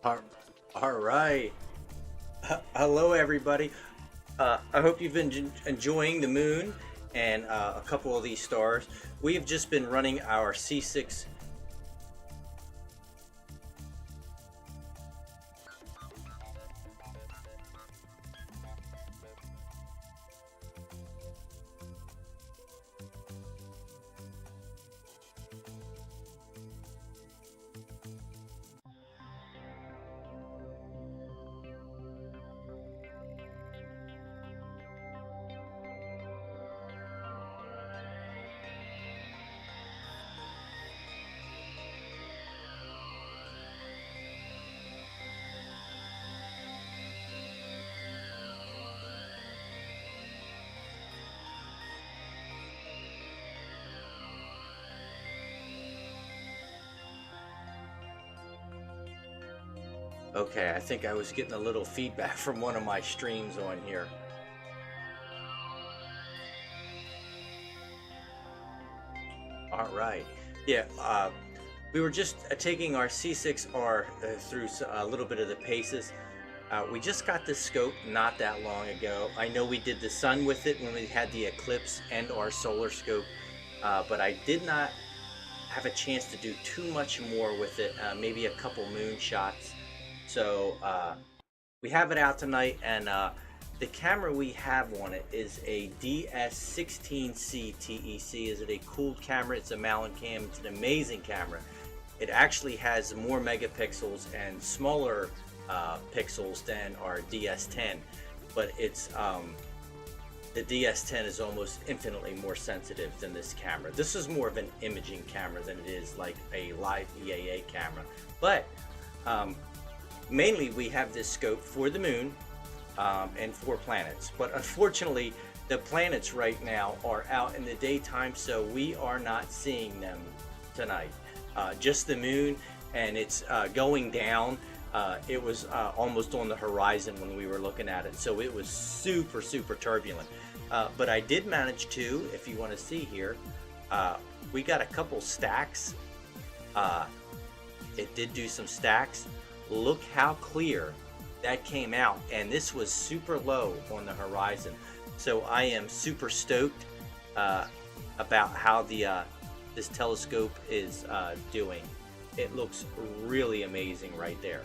All all right. Hello, everybody. I hope you've been enjoying the moon and a couple of these stars. We have just been running our C6. Okay, I think I was getting a little feedback from one of my streams on here. All right. Yeah, we were just taking our C6R through a little bit of the paces. We just got this scope not that long ago. I know we did the sun with it when we had the eclipse and our solar scope, but I did not have a chance to do too much more with it, maybe a couple moon shots. So we have it out tonight, and the camera we have on it is a DS16C TEC. Is it a cooled camera? It's a Malin Cam. It's an amazing camera. It actually has more megapixels and smaller pixels than our DS10, but it's the DS10 is almost infinitely more sensitive than this camera. This is more of an imaging camera than it is like a live EAA camera, but mainly we have this scope for the moon and for planets, but unfortunately the planets right now are out in the daytime, so we are not seeing them tonight. Just the moon, and it's going down. It was almost on the horizon when we were looking at it, so it was super turbulent. But I did manage to, if you want to see here, we got a couple stacks. It did do some stacks. Look how clear that came out, and this was super low on the horizon. So I am super stoked about how this telescope is doing. It looks really amazing right there,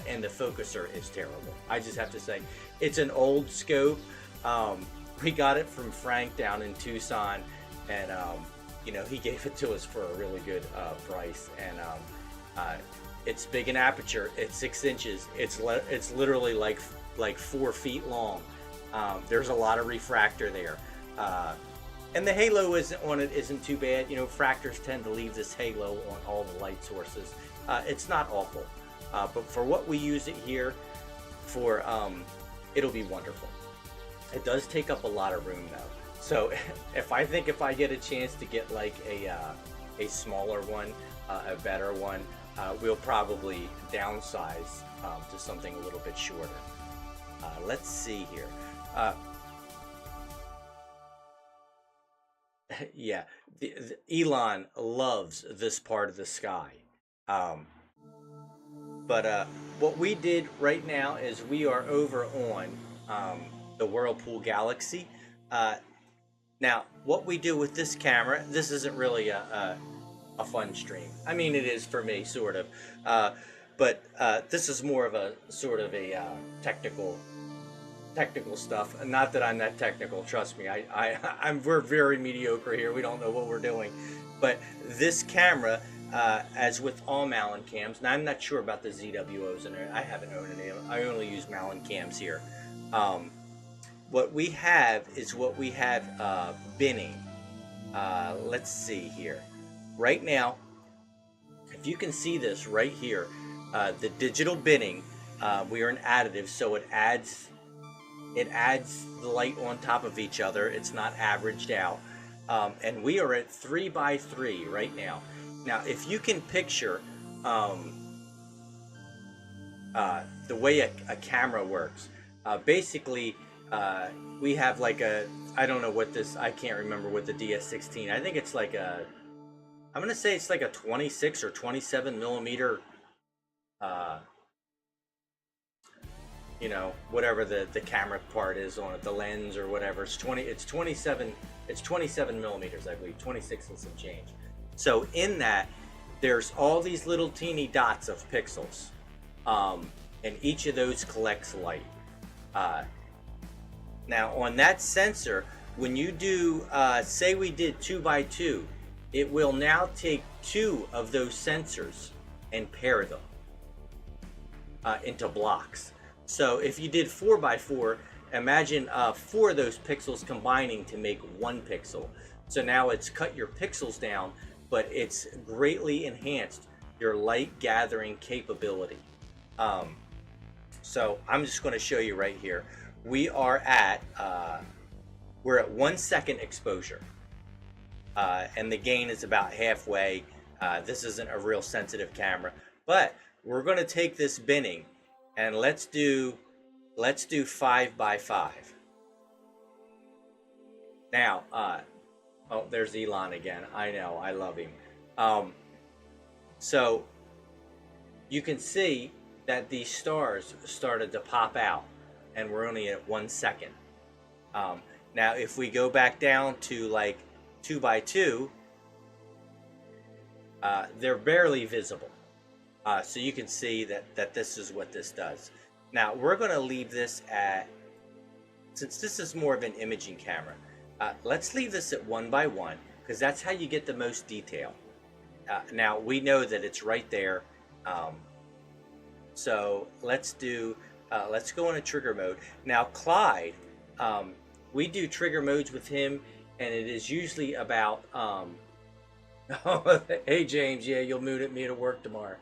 and the focuser is terrible. I just have to say, it's an old scope. We got it from Frank down in Tucson, and you know, he gave it to us for a really good price, and it's big in aperture. It's 6 inches. It's literally like 4 feet long. There's a lot of refractor there, and the halo isn't too bad. You know, fractors tend to leave this halo on all the light sources. It's not awful, but for what we use it here for, it'll be wonderful. It does take up a lot of room though. So if I get a chance to get like a smaller one, a better one, we'll probably downsize to something a little bit shorter. Let's see here. Yeah, Elon loves this part of the sky. But what we did right now is we are over on the Whirlpool Galaxy. Now, what we do with this camera, this isn't really a fun stream. I mean, it is for me, sort of. But this is more of a sort of a technical stuff. Not that I'm that technical. Trust me. We're very mediocre here. We don't know what we're doing. But this camera, as with all Malin cams, and I'm not sure about the ZWOs in it. I haven't owned any of them. I only use Malin cams here. What we have is what we have binning. Let's see here. Right now, if you can see this right here, the digital binning, we are an additive, so it adds the light on top of each other. It's not averaged out, and we are at 3x3 right now. Now, if you can picture the way a camera works, basically. We have like I don't know what this, I can't remember what the DS16, I think it's like I'm gonna say it's like a 26 or 27 millimeter, uh, you know, whatever the camera part is on it, the lens or whatever. It's 27, it's 27 millimeters, I believe, 26 and some change. So in that, there's all these little teeny dots of pixels, and each of those collects light. Now on that sensor, when you do, say we did 2 by 2, it will now take 2 of those sensors and pair them into blocks. So if you did 4 by 4, imagine 4 of those pixels combining to make 1 pixel. So now it's cut your pixels down, but it's greatly enhanced your light gathering capability. So I'm just going to show you right here. We're at 1 second exposure, and the gain is about halfway. This isn't a real sensitive camera, but we're going to take this binning and let's do 5 by 5. Now, oh, there's Elon again. I know, I love him. So you can see that these stars started to pop out, and we're only at 1 second. Now, if we go back down to like 2 by 2, they're barely visible. So you can see that this is what this does. Now, we're going to leave this at, since this is more of an imaging camera, let's leave this at 1 by 1, because that's how you get the most detail. Now, we know that it's right there. So let's go into trigger mode. Now, Clyde, we do trigger modes with him, and it is usually about, hey James, yeah, you'll mood at me to work tomorrow.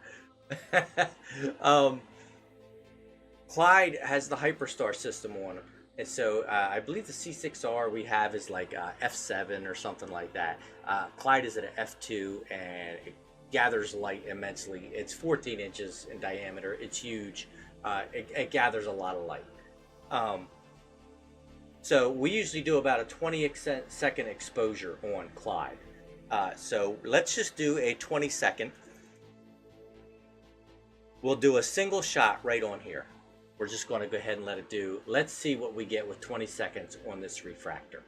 Clyde has the Hyperstar system on him, and so I believe the C6R we have is like F7 or something like that. Clyde is at an F2, and it gathers light immensely. It's 14 inches in diameter. It's huge. It gathers a lot of light. So we usually do about a 20-second exposure on Clyde. So let's just do a 20-second. We'll do a single shot right on here. We're just going to go ahead and let it do. Let's see what we get with 20 seconds on this refractor.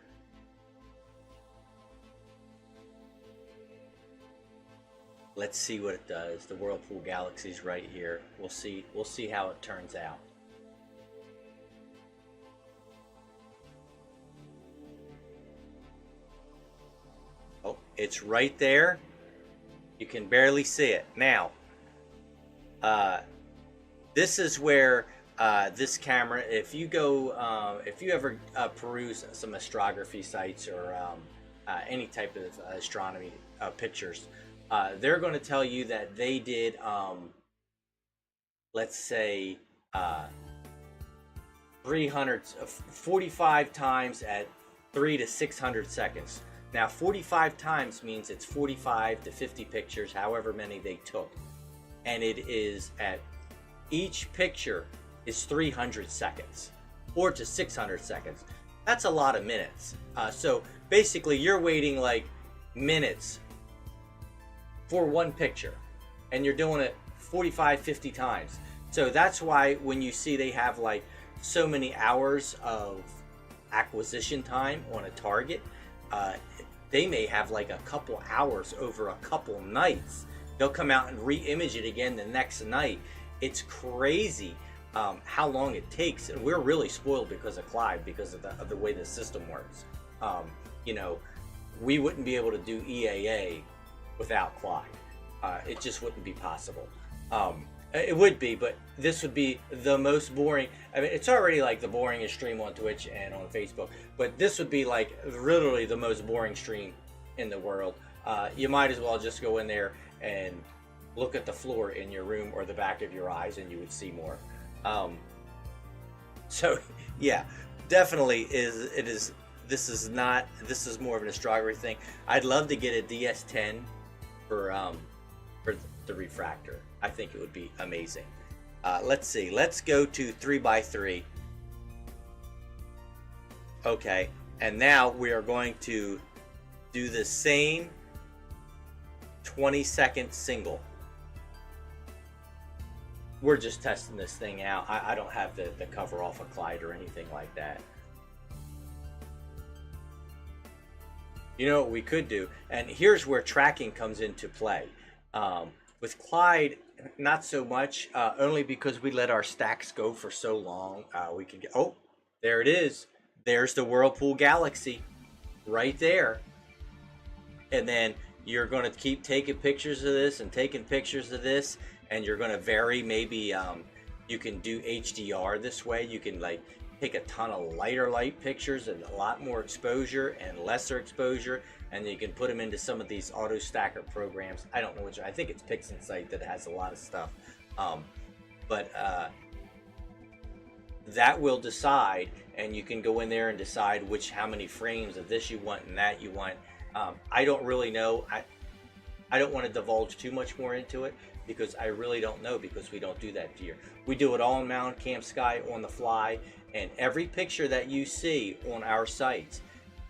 Let's see what it does. The Whirlpool Galaxy's right here. We'll see how it turns out. Oh, it's right there. You can barely see it. Now, this is where this camera, if you ever peruse some astrography sites or any type of astronomy pictures, they're going to tell you that they did, let's say, 45 times at 3 to 600 seconds. Now, 45 times means it's 45 to 50 pictures, however many they took. And it is at each picture is 300 seconds or to 600 seconds. That's a lot of minutes. So basically you're waiting like minutes for one picture, and you're doing it 45, 50 times. So that's why when you see they have like so many hours of acquisition time on a target, they may have like a couple hours over a couple nights. They'll come out and re-image it again the next night. It's crazy how long it takes, and we're really spoiled because of Clyde, because of the way the system works. You know, we wouldn't be able to do EAA without Clyde. It just wouldn't be possible. It would be, but this would be the most boring. I mean, it's already like the boringest stream on Twitch and on Facebook, but this would be like literally the most boring stream in the world. You might as well just go in there and look at the floor in your room or the back of your eyes, and you would see more. So yeah, definitely this is more of an astrography thing. I'd love to get a DS10 for the refractor. I think it would be amazing. Let's see. Let's go to 3x3. Okay, and now we are going to do the same 20-second single. We're just testing this thing out. I don't have the cover off of Clyde or anything like that. You know what we could do, and here's where tracking comes into play. With Clyde, not so much, only because we let our stacks go for so long. We could get, oh, there it is. There's the Whirlpool Galaxy right there. And then you're going to keep taking pictures of this and taking pictures of this, and you're going to vary. Maybe you can do HDR this way. You can like take a ton of lighter light pictures and a lot more exposure and lesser exposure, and you can put them into some of these auto stacker programs. I don't know which. I think it's PixInsight that has a lot of stuff, but that will decide, and you can go in there and decide how many frames of this you want and that you want. I don't really know. I don't want to divulge too much more into it because I really don't know, because we don't do that here. We do it all in Mountain Camp Sky on the fly, and every picture that you see on our sites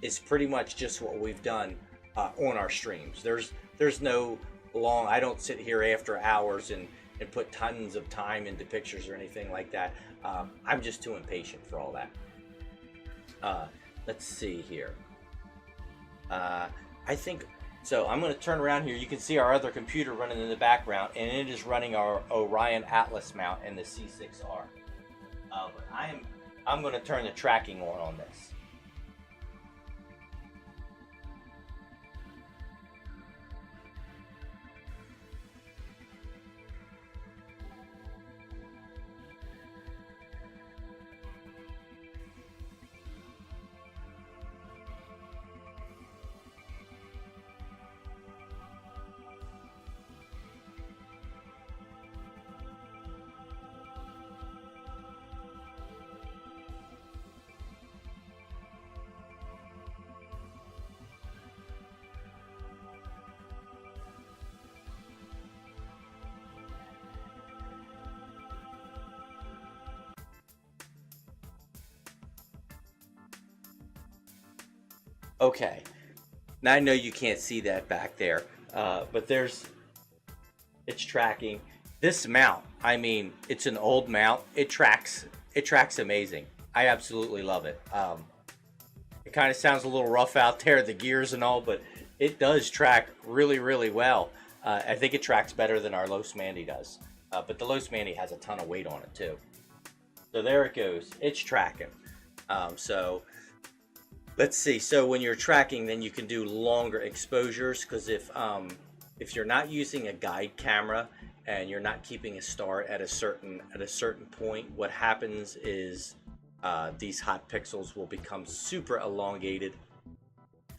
is pretty much just what we've done on our streams. There's no long, I don't sit here after hours and put tons of time into pictures or anything like that. I'm just too impatient for all that. Let's see here. I think, so I'm going to turn around here. You can see our other computer running in the background, and it is running our Orion Atlas mount and the C6R. But I'm going to turn the tracking on this. Okay, now I know you can't see that back there, but it's tracking. This mount, I mean, it's an old mount. It tracks amazing. I absolutely love it. It kind of sounds a little rough out there, the gears and all, but it does track really, really well. I think it tracks better than our Los Mandy does, but the Los Mandy has a ton of weight on it too. So there it goes. It's tracking. So let's see. So when you're tracking, then you can do longer exposures, because if you're not using a guide camera and you're not keeping a star at a certain point, what happens is these hot pixels will become super elongated.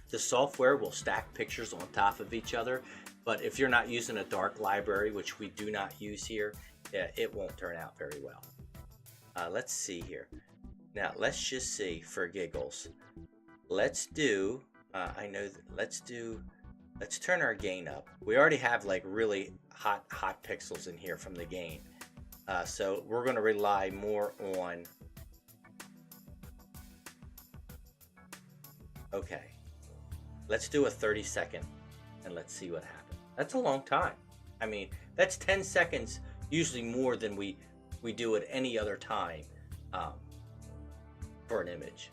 The software will stack pictures on top of each other, but if you're not using a dark library, which we do not use here, it won't turn out very well. Let's see here. Now let's just see for giggles. Let's do, let's turn our gain up. We already have like really hot pixels in here from the gain. So we're going to rely more on, okay, let's do a 30-second and let's see what happens. That's a long time. I mean, that's 10 seconds, usually more than we do at any other time for an image.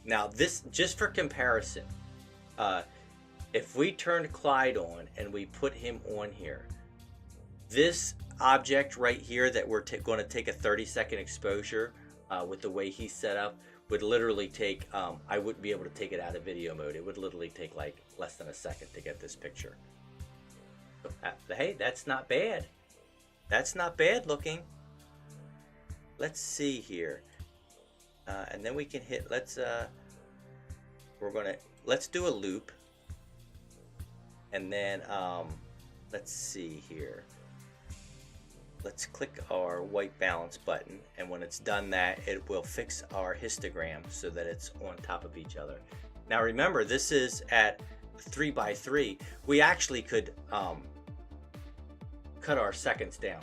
Now this, just for comparison, if we turned Clyde on and we put him on here, this object right here that we're going to take a 30-second exposure with the way he's set up would literally take, I wouldn't be able to take it out of video mode. It would literally take like less than a second to get this picture. Hey, that's not bad. That's not bad looking. Let's see here. And then we can hit, let's do a loop, and then let's see here. Let's click our white balance button, and when it's done that, it will fix our histogram so that it's on top of each other. Now remember, this is at 3x3. We actually could cut our seconds down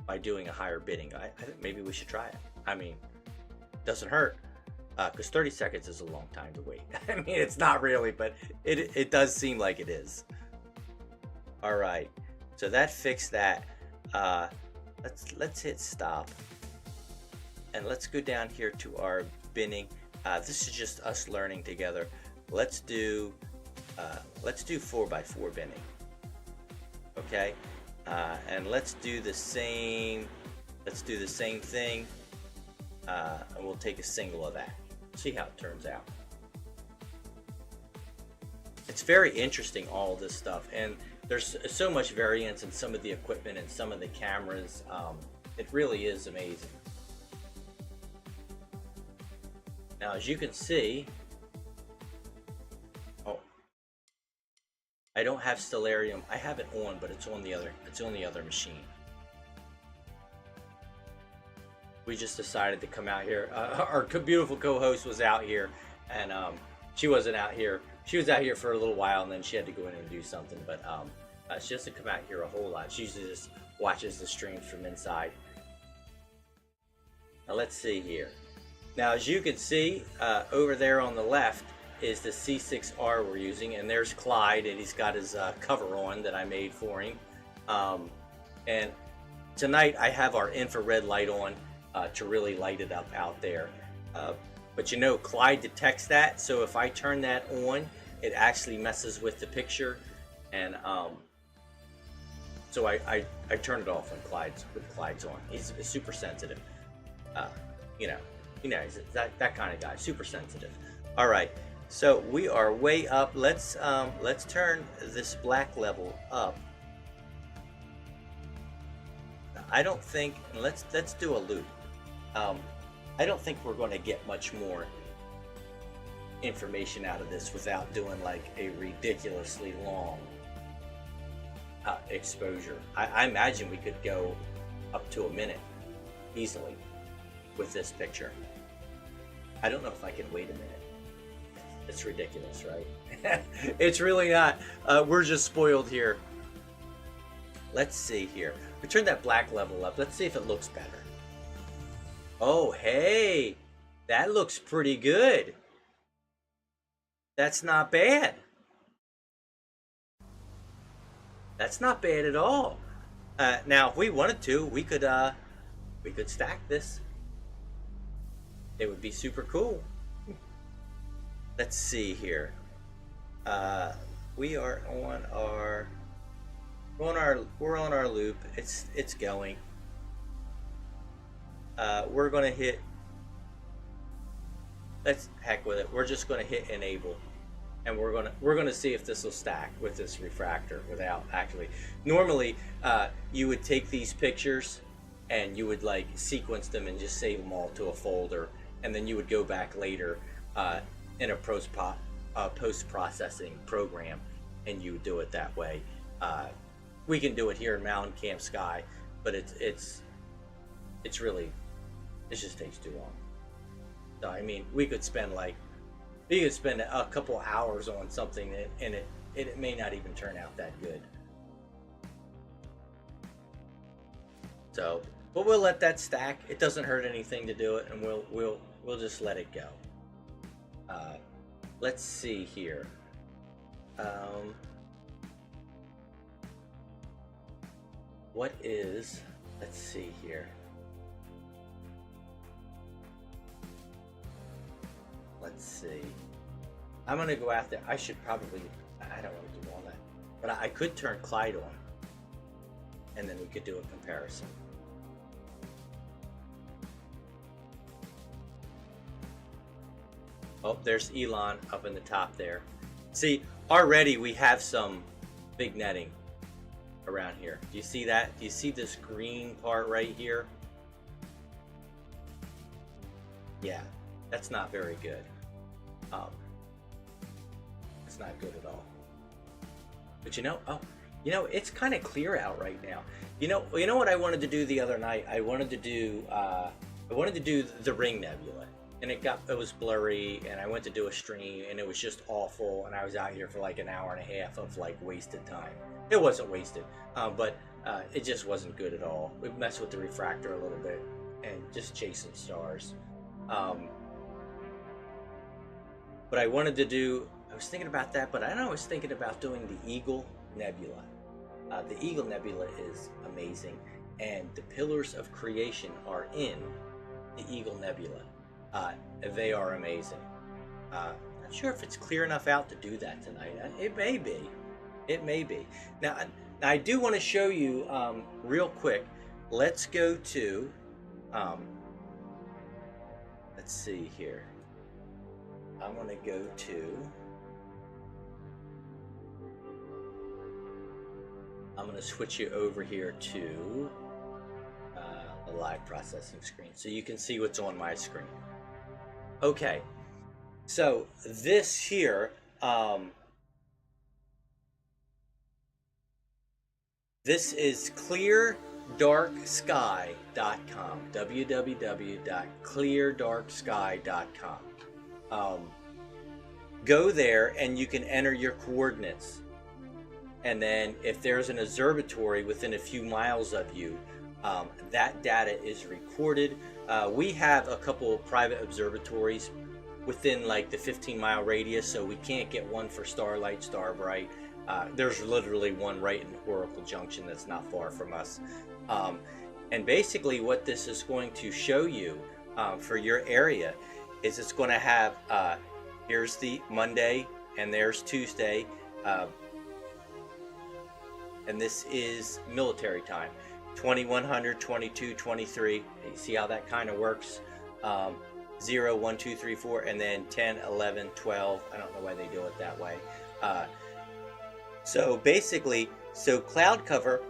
by doing a higher bidding. I think maybe we should try it. I mean, doesn't hurt. because 30 seconds is a long time to wait. I mean, it's not really, but it does seem like it is. All right, so that fixed that. Let's hit stop, and let's go down here to our binning. This is just us learning together. Let's do 4x4 binning. Okay, and let's do the same. Let's do the same thing, and we'll take a single of that. See how it turns out. It's very interesting, all this stuff, and there's so much variance in some of the equipment and some of the cameras. It really is amazing. Now, as you can see, oh, I don't have Stellarium. I have it on, but it's on the other machine. We just decided to come out here. Our beautiful co-host was out here, and she wasn't out here. She was out here for a little while, and then she had to go in and do something. But she doesn't come out here a whole lot. She usually just watches the streams from inside. Now let's see here. Now, as you can see, over there on the left is the C6R we're using, and there's Clyde, and he's got his cover on that I made for him. And tonight I have our infrared light on to really light it up out there. But you know, Clyde detects that, so if I turn that on, it actually messes with the picture, and so I turn it off when Clyde's on. He's super sensitive. You know, he's that kind of guy, super sensitive. All right, so we are way up. Let's turn this black level up. I don't think. Let's do a loop. I don't think we're going to get much more information out of this without doing like a ridiculously long exposure. I imagine we could go up to a minute easily with this picture. I don't know if I can wait a minute. It's ridiculous, right? It's really not. We're just spoiled here. Let's see here. We turn that black level up. Let's see if it looks better. Oh, hey, that looks pretty good. That's not bad. That's not bad at all. Now, if we wanted to, we could stack this. It would be super cool. Let's see here. We are on our loop. It's going. We're gonna hit. Let's heck with it. We're just gonna hit enable, and we're gonna see if this will stack with this refractor without actually. Normally, you would take these pictures and you would like sequence them and just save them all to a folder, and then you would go back later in a post-processing program, and you would do it that way. We can do it here in Mountain Camp Sky, but it just takes too long. So I mean, we could spend a couple hours on something, and it may not even turn out that good. So, but we'll let that stack. It doesn't hurt anything to do it, and we'll just let it go. Let's see here. Let's see here. Let's see. I'm gonna go after. I don't want to do all that, but I could turn Clyde on, and then we could do a comparison. Oh, there's Elon up in the top there. See, already we have some big netting around here. Do you see that? Do you see this green part right here? Yeah, that's not very good. It's not good at all. But it's kind of clear out right now. You know what I wanted to do the other night? I wanted to do the Ring Nebula, and it was blurry, and I went to do a stream, and it was just awful, and I was out here for like an hour and a half of like wasted time. It wasn't wasted, but it just wasn't good at all. We messed with the refractor a little bit and just chasing stars. What I wanted to do, I was thinking about that, but I was thinking about doing the Eagle Nebula. The Eagle Nebula is amazing, and the Pillars of Creation are in the Eagle Nebula. They are amazing. Not sure if it's clear enough out to do that tonight. It may be. It may be. Now I do want to show you real quick. Let's go to, let's see here. I'm going to go to, I'm going to switch you over here to the live processing screen so you can see what's on my screen. Okay, so this here, this is cleardarksky.com, www.cleardarksky.com. Go there and you can enter your coordinates. And then if there's an observatory within a few miles of you, that data is recorded. We have a couple of private observatories within like the 15-mile radius, so we can't get one for Starlight, Starbright. There's literally one right in Oracle Junction that's not far from us. And basically what this is going to show you for your area is it's going to have, here's the Monday and there's Tuesday. And this is military time, 2100, 22, 23. You see how that kind of works? 0, 1, 2, 3, 4, and then 10, 11, 12. I don't know why they do it that way. So basically, so cloud cover,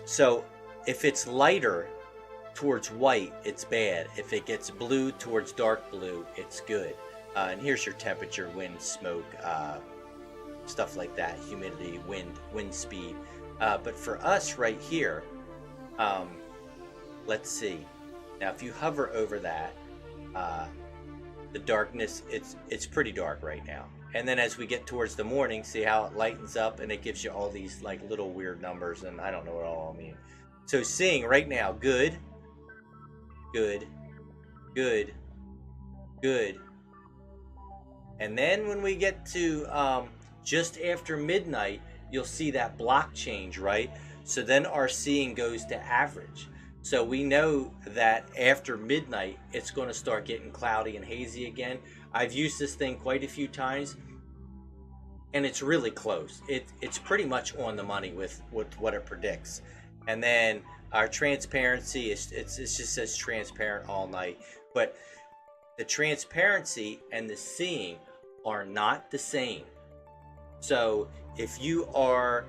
so if it's lighter towards white, it's bad. If it gets blue towards dark blue, it's good. And here's your temperature, wind, smoke, stuff like that, humidity, wind speed. But for us right here, let's see. Now if you hover over that, the darkness, it's pretty dark right now. And then as we get towards the morning, see how it lightens up and it gives you all these like little weird numbers, and I don't know what all I mean. So seeing right now, good, good, good, good. And then when we get to just after midnight, you'll see that block change, right? So then our seeing goes to average. So we know that after midnight, it's going to start getting cloudy and hazy again. I've used this thing quite a few times, and it's really close. It's pretty much on the money with what it predicts. And then our transparency, it just says transparent all night. But the transparency and the seeing are not the same. So if you are,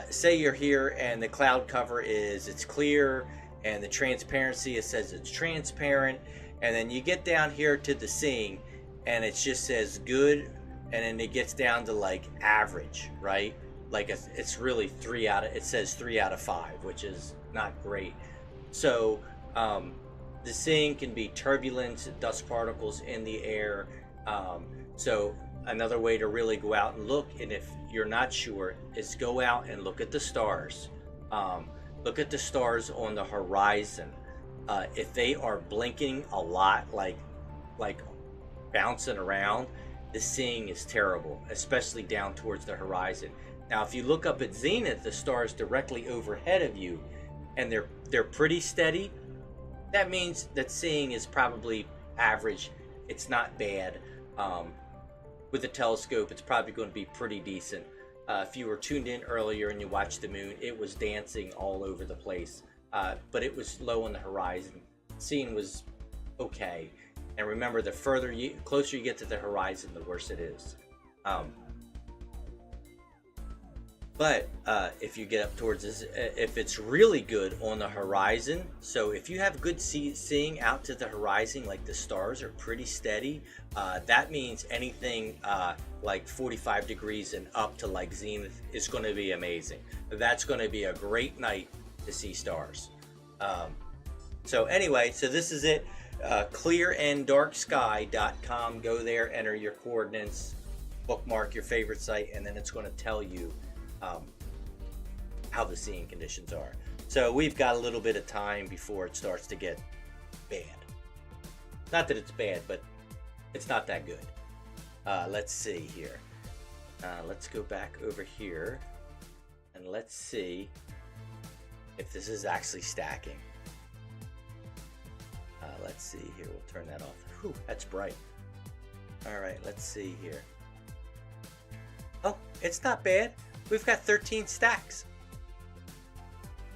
say you're here and the cloud cover it's clear, and the transparency, it says it's transparent, and then you get down here to the seeing and it just says good, and then it gets down to like average, right? Like it's really it says 3 out of 5, which is not great. So the seeing can be turbulence, dust particles in the air. So another way to really go out and look, and if you're not sure, is go out and look at the stars. Look at the stars on the horizon. If they are blinking a lot, like bouncing around, the seeing is terrible, especially down towards the horizon. Now, if you look up at zenith, the stars directly overhead of you, and they're pretty steady, that means that seeing is probably average. It's not bad. With a telescope, it's probably going to be pretty decent. If you were tuned in earlier and you watched the moon, it was dancing all over the place, but it was low on the horizon. Seeing was okay. And remember, the closer you get to the horizon, the worse it is. But if you get up towards this, if it's really good on the horizon, so if you have good seeing out to the horizon, like the stars are pretty steady, that means anything like 45 degrees and up to like zenith is going to be amazing. That's going to be a great night to see stars. So anyway, so this is it. Clearanddarksky.com. Go there, enter your coordinates, bookmark your favorite site, and then it's going to tell you how the seeing conditions are. So we've got a little bit of time before it starts to get bad. Not that it's bad, but It's not that good. Let's see here. Let's go back over here and let's see if this is actually stacking. Let's see here. We'll turn that off. Whew, that's bright. All right, let's see here. Oh, it's not bad. We've got 13 stacks.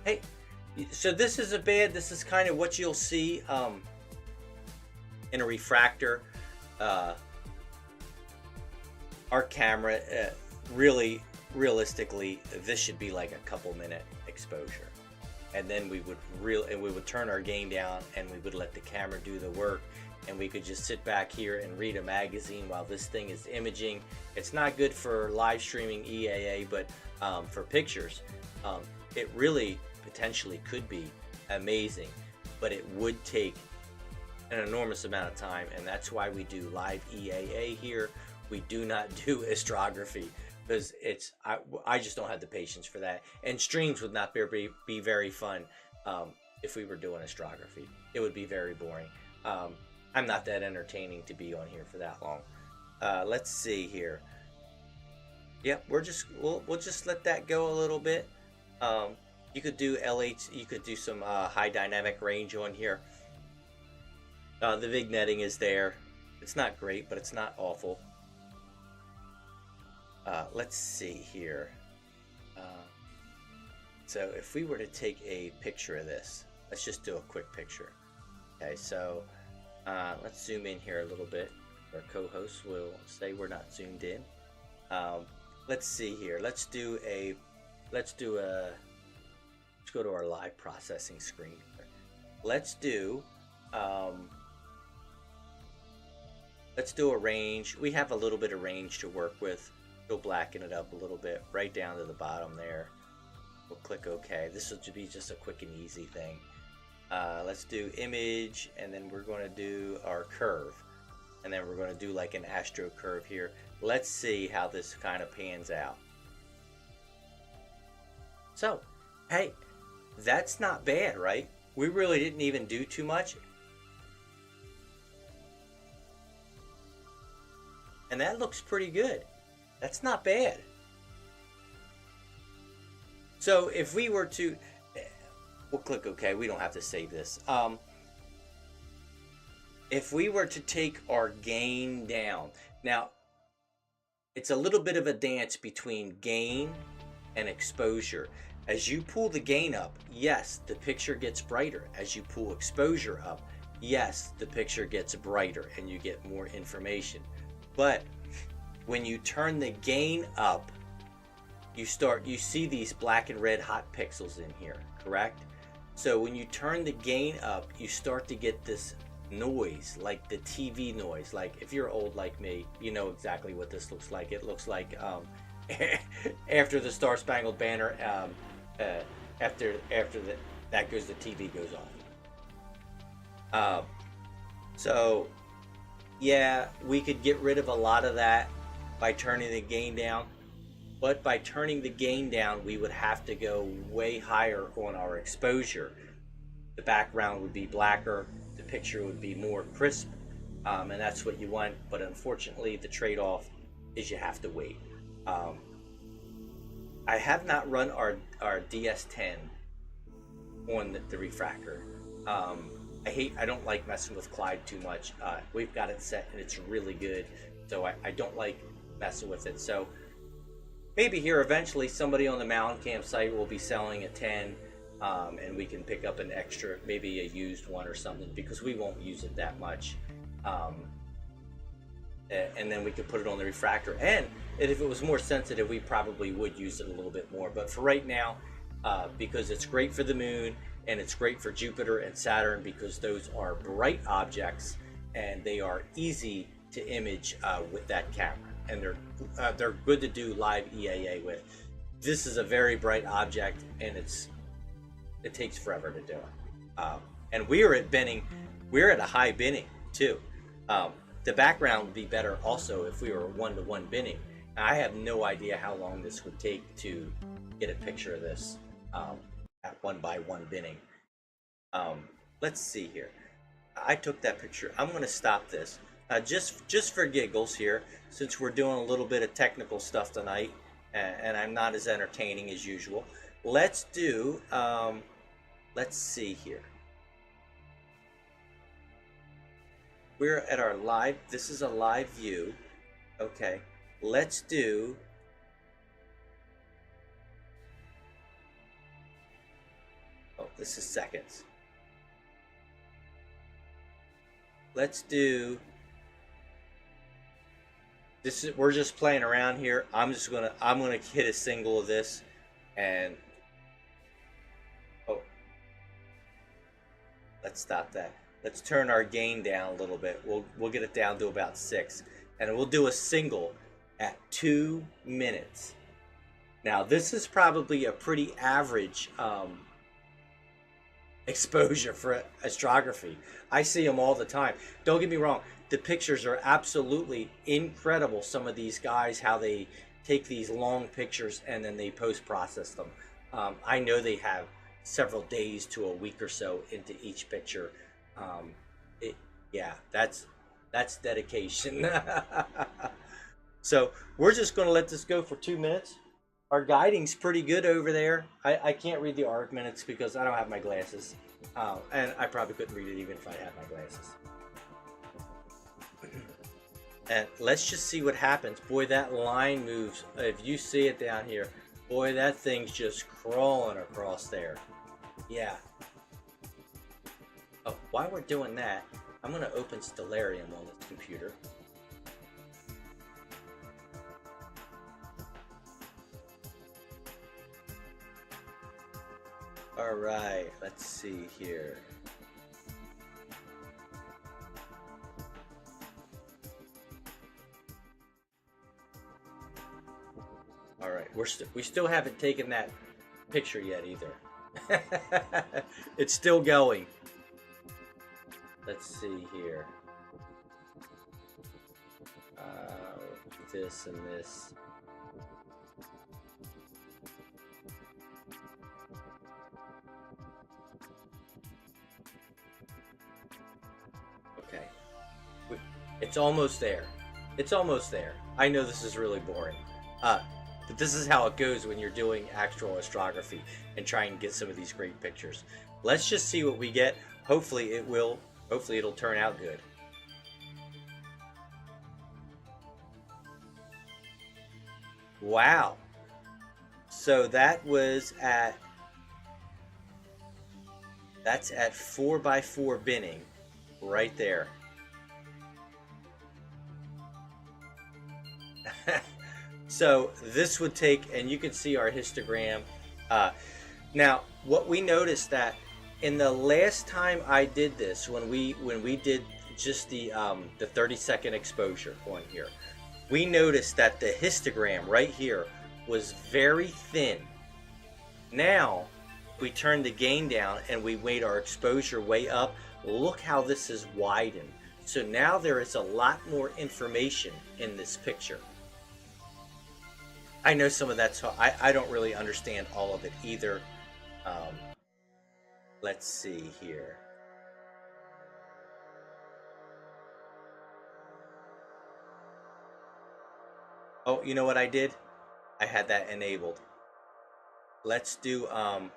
Hey, so this isn't bad. This is kind of what you'll see in a refractor. Our camera, really, realistically, this should be like a couple minute exposure. And then we would turn our gain down and we would let the camera do the work, and we could just sit back here and read a magazine while this thing is imaging. It's not good for live streaming EAA, but for pictures, it really potentially could be amazing, but it would take an enormous amount of time, and that's why we do live EAA here. We do not do astrography because I just don't have the patience for that, and streams would not be very fun if we were doing astrography. It would be very boring. I'm not that entertaining to be on here for that long. Let's see here. Yep, we'll just let that go a little bit. You could do LH. You could do some high dynamic range on here. The vignetting is there. It's not great, but it's not awful. Let's see here. So if we were to take a picture of this, let's just do a quick picture. Okay, so let's zoom in here a little bit. Our co-host will say we're not zoomed in. Let's see here. Let's go to our live processing screen. Let's do a range. We have a little bit of range to work with. We'll blacken it up a little bit, right down to the bottom there. We'll click OK. This will be just a quick and easy thing. Let's do image, and then we're going to do our curve, and then we're going to do like an astro curve here. Let's see how this kind of pans out. So, hey, that's not bad, right? We really didn't even do too much. And that looks pretty good. That's not bad. So if we were to, we'll click OK. We don't have to save this. If we were to take our gain down, now it's a little bit of a dance between gain and exposure. As you pull the gain up, yes, the picture gets brighter. As you pull exposure up, yes, the picture gets brighter and you get more information. But when you turn the gain up, you see these black and red hot pixels in here, correct? So when you turn the gain up, you start to get this noise, like the TV noise. Like if you're old like me, you know exactly what this looks like. It looks like after the Star Spangled Banner, after that goes, the TV goes off. So yeah, we could get rid of a lot of that by turning the gain down, but by turning the gain down, we would have to go way higher on our exposure. The background would be blacker, the picture would be more crisp, and that's what you want. But unfortunately, the trade-off is you have to wait. I have not run our DS10 on the refractor. I don't like messing with Clyde too much. We've got it set and it's really good, so I don't like messing with it. So maybe here eventually somebody on the Mountain Camp site will be selling a 10, and we can pick up an extra, maybe a used one or something, because we won't use it that much. And then we could put it on the refractor, and if it was more sensitive, we probably would use it a little bit more. But for right now, because it's great for the moon and it's great for Jupiter and Saturn, because those are bright objects and they are easy to image with that camera, and they're good to do live EAA with. This is a very bright object, and it takes forever to do it. And we're at a high binning too. The background would be better also if we were one-to-one binning. I have no idea how long this would take to get a picture of this at 1x1 binning. Let's see here. I took that picture. I'm going to stop this. Just for giggles here, since we're doing a little bit of technical stuff tonight, and I'm not as entertaining as usual. Let's do. Let's see here. We're at our live. This is a live view. Okay. Let's do. Oh, this is seconds. Let's do. This is, we're just playing around here. I'm gonna hit a single of this, and oh, let's stop that. Let's turn our gain down a little bit. We'll get it down to about 6, and we'll do a single at 2 minutes. Now this is probably a pretty average exposure for astrography. I see them all the time. Don't get me wrong. The pictures are absolutely incredible. Some of these guys, how they take these long pictures and then they post-process them. I know they have several days to a week or so into each picture. Yeah, that's dedication. So we're just going to let this go for 2 minutes. Our guiding's pretty good over there. I can't read the arc minutes because I don't have my glasses. And I probably couldn't read it even if I had my glasses. And let's just see what happens. Boy, that line moves. If you see it down here, boy, that thing's just crawling across there. Yeah. Oh, while we're doing that, I'm going to open Stellarium on this computer. All right, let's see here. All right, we still haven't taken that picture yet either. It's still going. Let's see here. This and this. Okay. It's almost there. It's almost there. I know this is really boring. But this is how it goes when you're doing actual astrography and trying to get some of these great pictures. Let's just see what we get. Hopefully it'll turn out good. Wow. So that's at 4x4 binning right there. So this would take, and you can see our histogram. Now, what we noticed that in the last time I did this, when we did just the 30-second exposure on here, we noticed that the histogram right here was very thin. Now, we turned the gain down and we made our exposure way up. Look how this is widened. So now there is a lot more information in this picture. I know some of that's, I don't really understand all of it either. Let's see here. Oh, you know what I did? I had that enabled. Let's do, let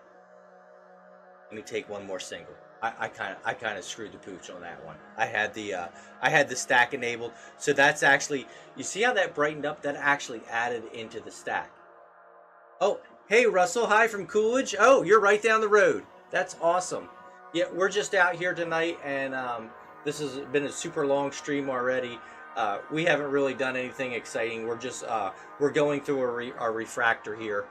me take one more single. I kind of screwed the pooch on that one. I had the stack enabled, so that's actually, you see how that brightened up? That actually added into the stack. Oh, hey Russell, hi from Coolidge. Oh, you're right down the road. That's awesome. Yeah, we're just out here tonight, and this has been a super long stream already. We haven't really done anything exciting. We're just we're going through our refractor here.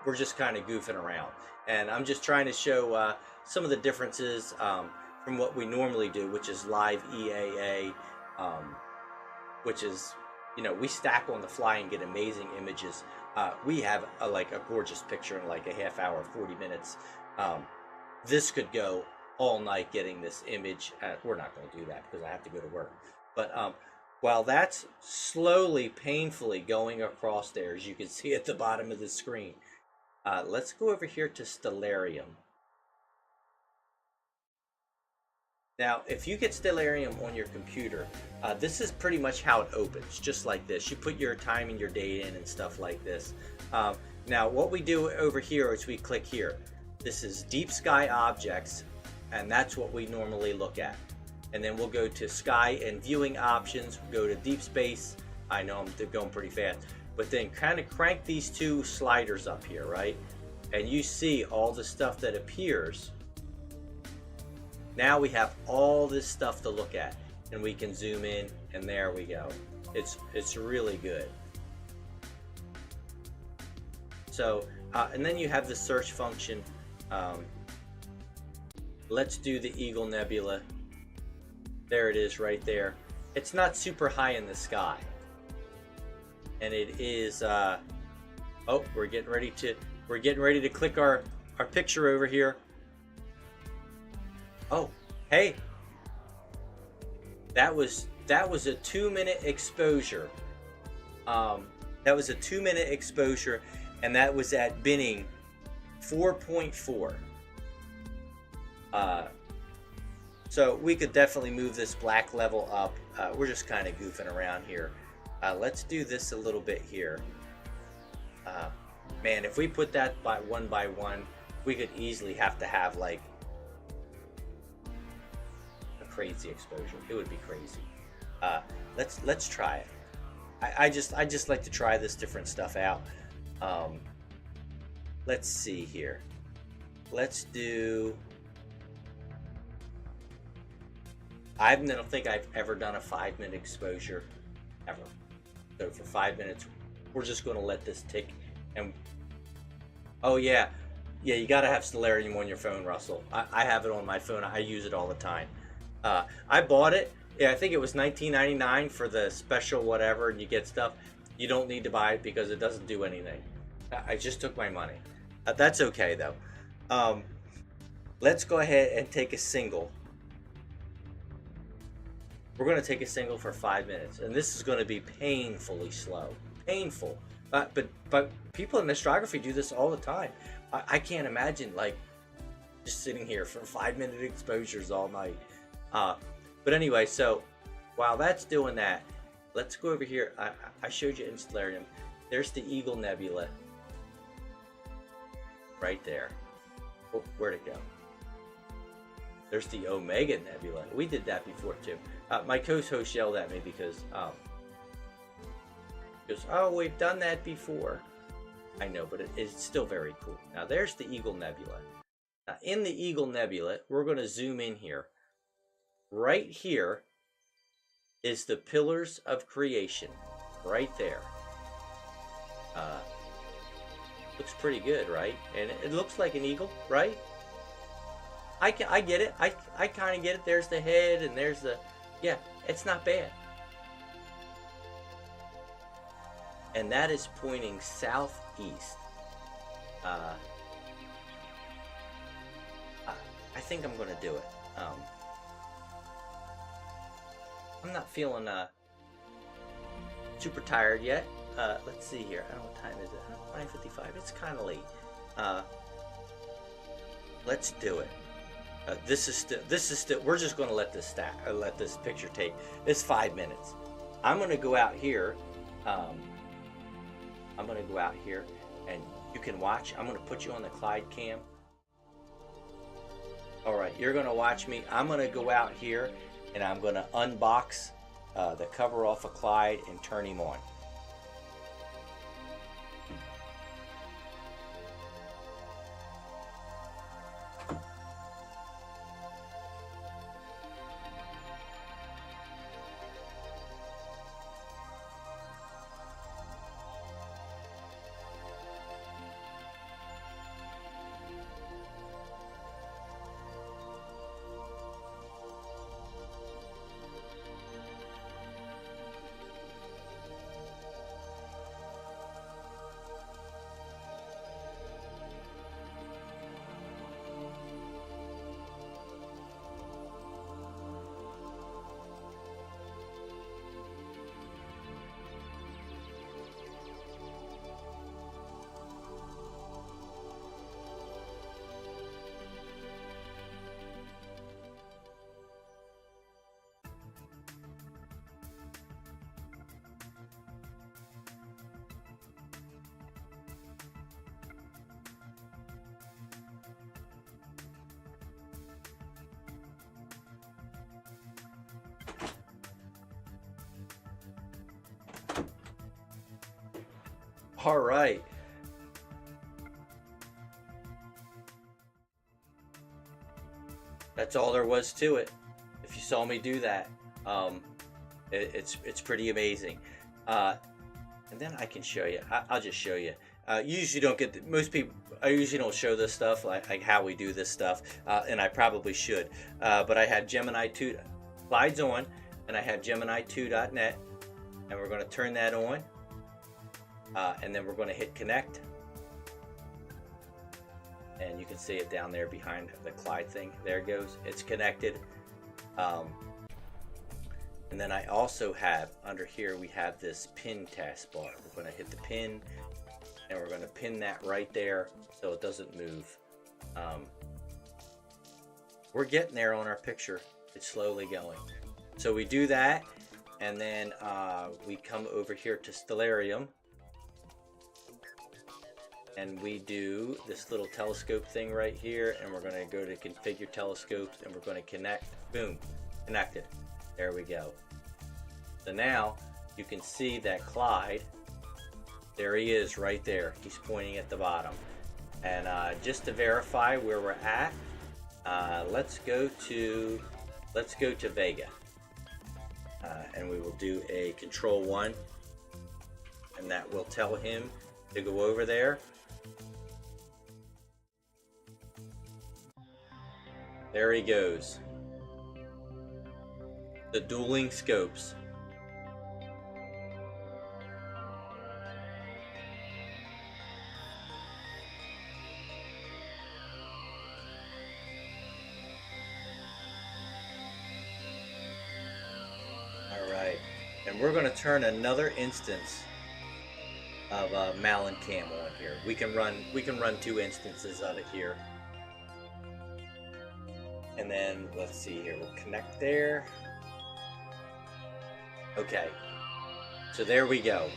We're just kind of goofing around, and I'm just trying to show some of the differences from what we normally do, which is live EAA, which is, you know, we stack on the fly and get amazing images. We have like a gorgeous picture in like a half hour, 40 minutes. This could go all night getting this image. We're not going to do that because I have to go to work. But while that's slowly, painfully going across there, as you can see at the bottom of the screen, let's go over here to Stellarium. Now, if you get Stellarium on your computer, this is pretty much how it opens, just like this. You put your time and your date in and stuff like this. Um, Now, what we do over here is we click here. This is Deep Sky Objects, and that's what we normally look at. And then we'll go to Sky and Viewing Options, go to Deep Space. I know I'm going pretty fast, but then kind of crank these two sliders up here, right? And you see all the stuff that appears. Now we have all this stuff to look at, and we can zoom in, and there we go. It's really good. So, and then you have the search function. Let's do the Eagle Nebula. There it is right there. It's not super high in the sky. And it is, oh, we're getting ready to click our picture over here. Oh, hey. That was a 2-minute exposure. That was a 2-minute exposure, and that was at binning 4.4. So we could definitely move this black level up. We're just kind of goofing around here. Let's do this a little bit here. Man, if we put that by one, we could easily have to have like a crazy exposure. It would be crazy. Let's try it. I just like to try this different stuff out. Let's see here. Let's do. I don't think I've ever done a 5-minute exposure, ever. So for 5 minutes, we're just going to let this tick. And oh yeah, you got to have Stellarium on your phone, Russell. I have it on my phone. I use it all the time. I bought it. Yeah, I think it was $19.99 for the special whatever, and you get stuff. You don't need to buy it because it doesn't do anything. I just took my money. That's okay though. Let's go ahead and take a single. We're going to take a single for 5 minutes, and this is going to be painfully slow. Painful. But people in astrography do this all the time. I can't imagine like just sitting here for 5-minute exposures all night. But anyway, so while that's doing that, let's go over here. I showed you in Stellarium. There's the Eagle Nebula. Right there. Oh, where'd it go? There's the Omega Nebula. We did that before too. My co-host yelled at me because he goes, oh, we've done that before. I know, but it's still very cool. Now there's the Eagle Nebula. Now in the Eagle Nebula, we're going to zoom in here. Right here is the Pillars of Creation. Right there. Looks pretty good, right? And it looks like an eagle, right? I get it. I kind of get it. There's the head and there's the... Yeah, it's not bad. And that is pointing southeast. I think I'm going to do it. I'm not feeling super tired yet. Let's see here. I don't know what time is it. 9:55. It's kind of late. Let's do it. This is still. We're just going to let this let this picture take. It's 5 minutes. I'm going to go out here. I'm going to go out here, and you can watch. I'm going to put you on the Clyde cam. All right, you're going to watch me. I'm going to go out here, and I'm going to unbox the cover off of Clyde and turn him on. All right. That's all there was to it. If you saw me do that, um, it's pretty amazing. Uh, and then I can show you. I'll just show you. You usually don't get most people. I usually don't show this stuff like how we do this stuff, and I probably should. But I had Gemini 2 slides on, and I have Gemini2.net, and we're going to turn that on, and then we're going to hit connect. And you can see it down there behind the Clyde thing. There it goes. It's connected. And then I also have under here, we have this pin taskbar. We're going to hit the pin, and we're going to pin that right there so it doesn't move. We're getting there on our picture. It's slowly going. So we do that, and then we come over here to Stellarium, and we do this little telescope thing right here, and we're going to go to configure telescopes, and we're going to connect. Boom, connected. There we go. So now you can see that Clyde, there he is right there. He's pointing at the bottom. And just to verify where we're at, let's go to Vega, and we will do a control 1, and that will tell him to go over there. There he goes. The dueling scopes. Alright, and we're going to turn another instance of Malin Cam on here. We can run 2 instances of it here. And then let's see here, we'll connect there. Okay, so there we go.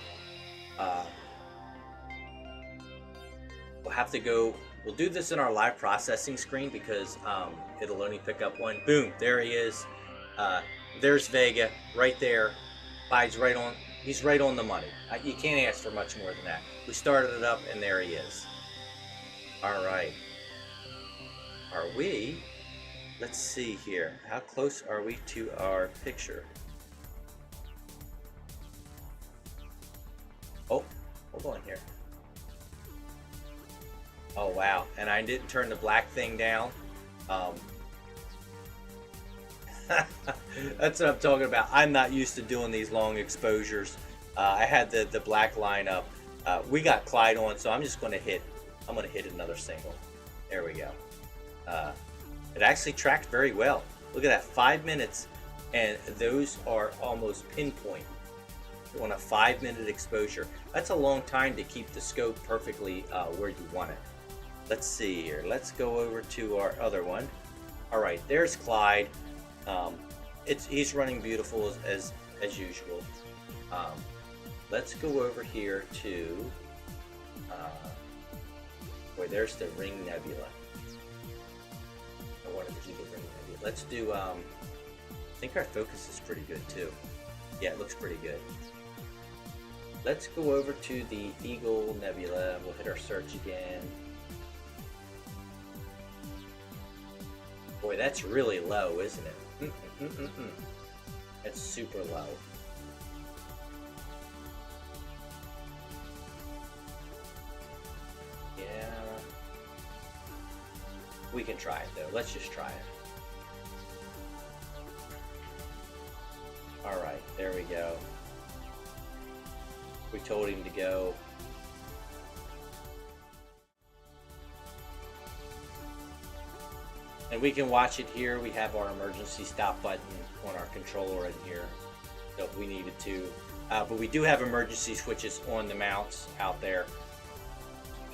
We'll have to go, we'll do this in our live processing screen because it'll only pick up one. Boom, there he is. There's Vega right there. Clyde's right on, he's right on the money. You can't ask for much more than that. We started it up and there he is. All right. Are we? Let's see here. How close are we to our picture? Oh, hold on here. Oh, wow. And I didn't turn the black thing down. That's what I'm talking about. I'm not used to doing these long exposures. I had the black line up. We got Clyde on, so I'm just going to hit another single. There we go. It actually tracked very well. Look at that, 5 minutes, and those are almost pinpoint on a 5-minute exposure. That's a long time to keep the scope perfectly where you want it. Let's see here. Let's go over to our other one. All right, there's Clyde. He's running beautiful as usual. Let's go over here to where there's the Ring Nebula. I wanted to do the Ring Nebula. Let's do. I think our focus is pretty good too. Yeah, it looks pretty good. Let's go over to the Eagle Nebula. We'll hit our search again. Boy, that's really low, isn't it? It's super low. Yeah. We can try it though. Let's just try it. Alright, there we go. We told him to go. And we can watch it here. We have our emergency stop button on our controller in here, so if we needed to. But we do have emergency switches on the mounts out there.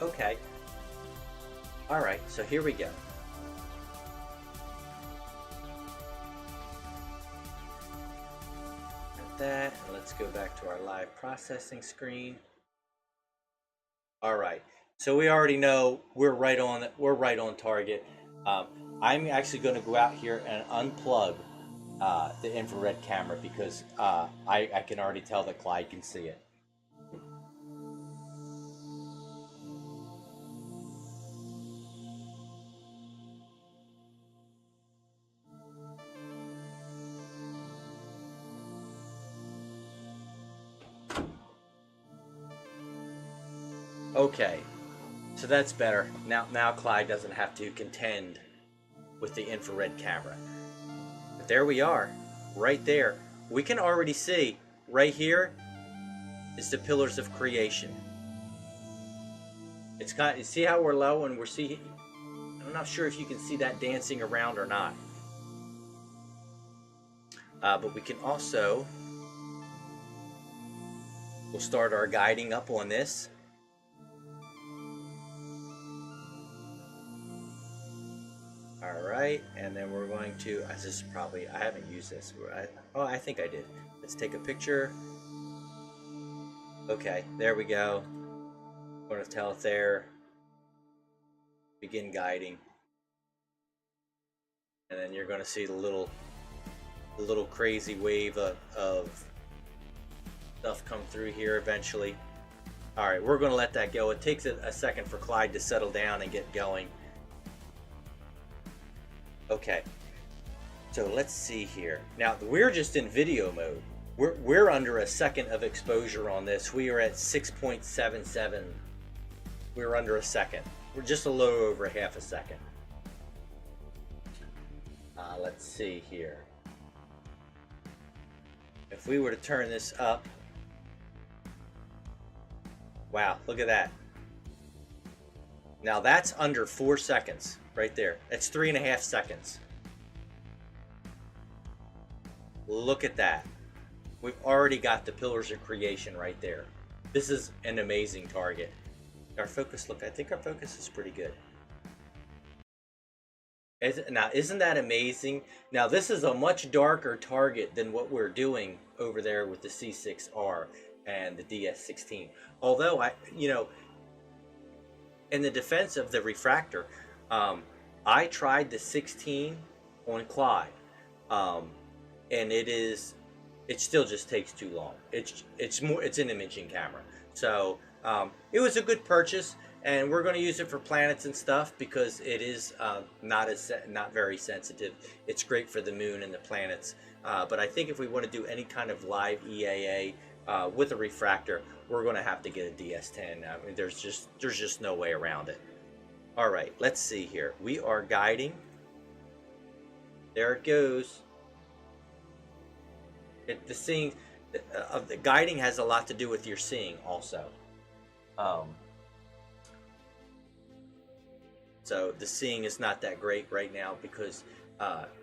Okay. All right, so here we go. Got that, and let's go back to our live processing screen. All right, so we already know we're right on target. I'm actually going to go out here and unplug the infrared camera because I can already tell that Clyde can see it. Okay, so that's better. Now Clyde doesn't have to contend with the infrared camera. But there we are, right there. We can already see right here is the pillars of creation. It's got, you see how we're low and we're seeing, I'm not sure if you can see that dancing around or not. But we can also, we'll start our guiding up on this. All right, and then we're going to, this is probably, I haven't used this. I think I did. Let's take a picture. Okay, there we go. I'm going to tell it there. Begin guiding. And then you're going to see the little crazy wave of stuff come through here eventually. All right, we're going to let that go. It takes a second for Clyde to settle down and get going. Okay, so let's see here. Now we're just in video mode. We're under a second of exposure on this. We are at 6.77. We're under a second. We're just a little over half a second. Let's see here. If we were to turn this up, wow, look at that. Now that's under 4 seconds right there. That's 3.5 seconds. Look at that. We've already got the pillars of creation right there. This is an amazing target. Our focus, look, I think our focus is pretty good. Now, isn't that amazing? Now, this is a much darker target than what we're doing over there with the C6R and the DS16. Although, in the defense of the refractor, I tried the 16 on Clyde, and it still just takes too long. It's an imaging camera, so it was a good purchase. And we're going to use it for planets and stuff because it is not very sensitive. It's great for the moon and the planets. But I think if we want to do any kind of live EAA with a refractor, we're going to have to get a DS10. I mean, there's just no way around it. All right, let's see here. We are guiding. There it goes. The guiding has a lot to do with your seeing also. So the seeing is not that great right now because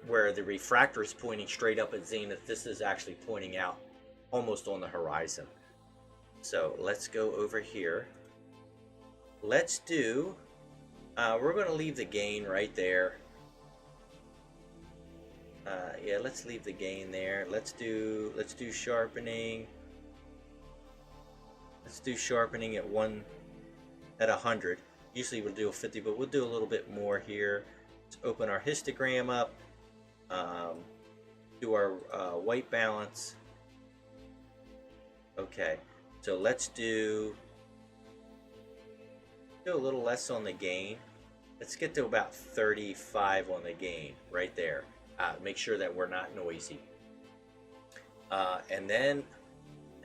where the refractor is pointing straight up at zenith, this is actually pointing out almost on the horizon. So let's go over here. Let's do, we're going to leave the gain right there. Yeah, let's leave the gain there. Let's do sharpening. Let's do sharpening at 100. Usually we'll do a 50, but we'll do a little bit more here. Let's open our histogram up. Do our white balance. Okay, so let's do a little less on the gain. Let's get to about 35 on the gain right there. Make sure that we're not noisy. And then,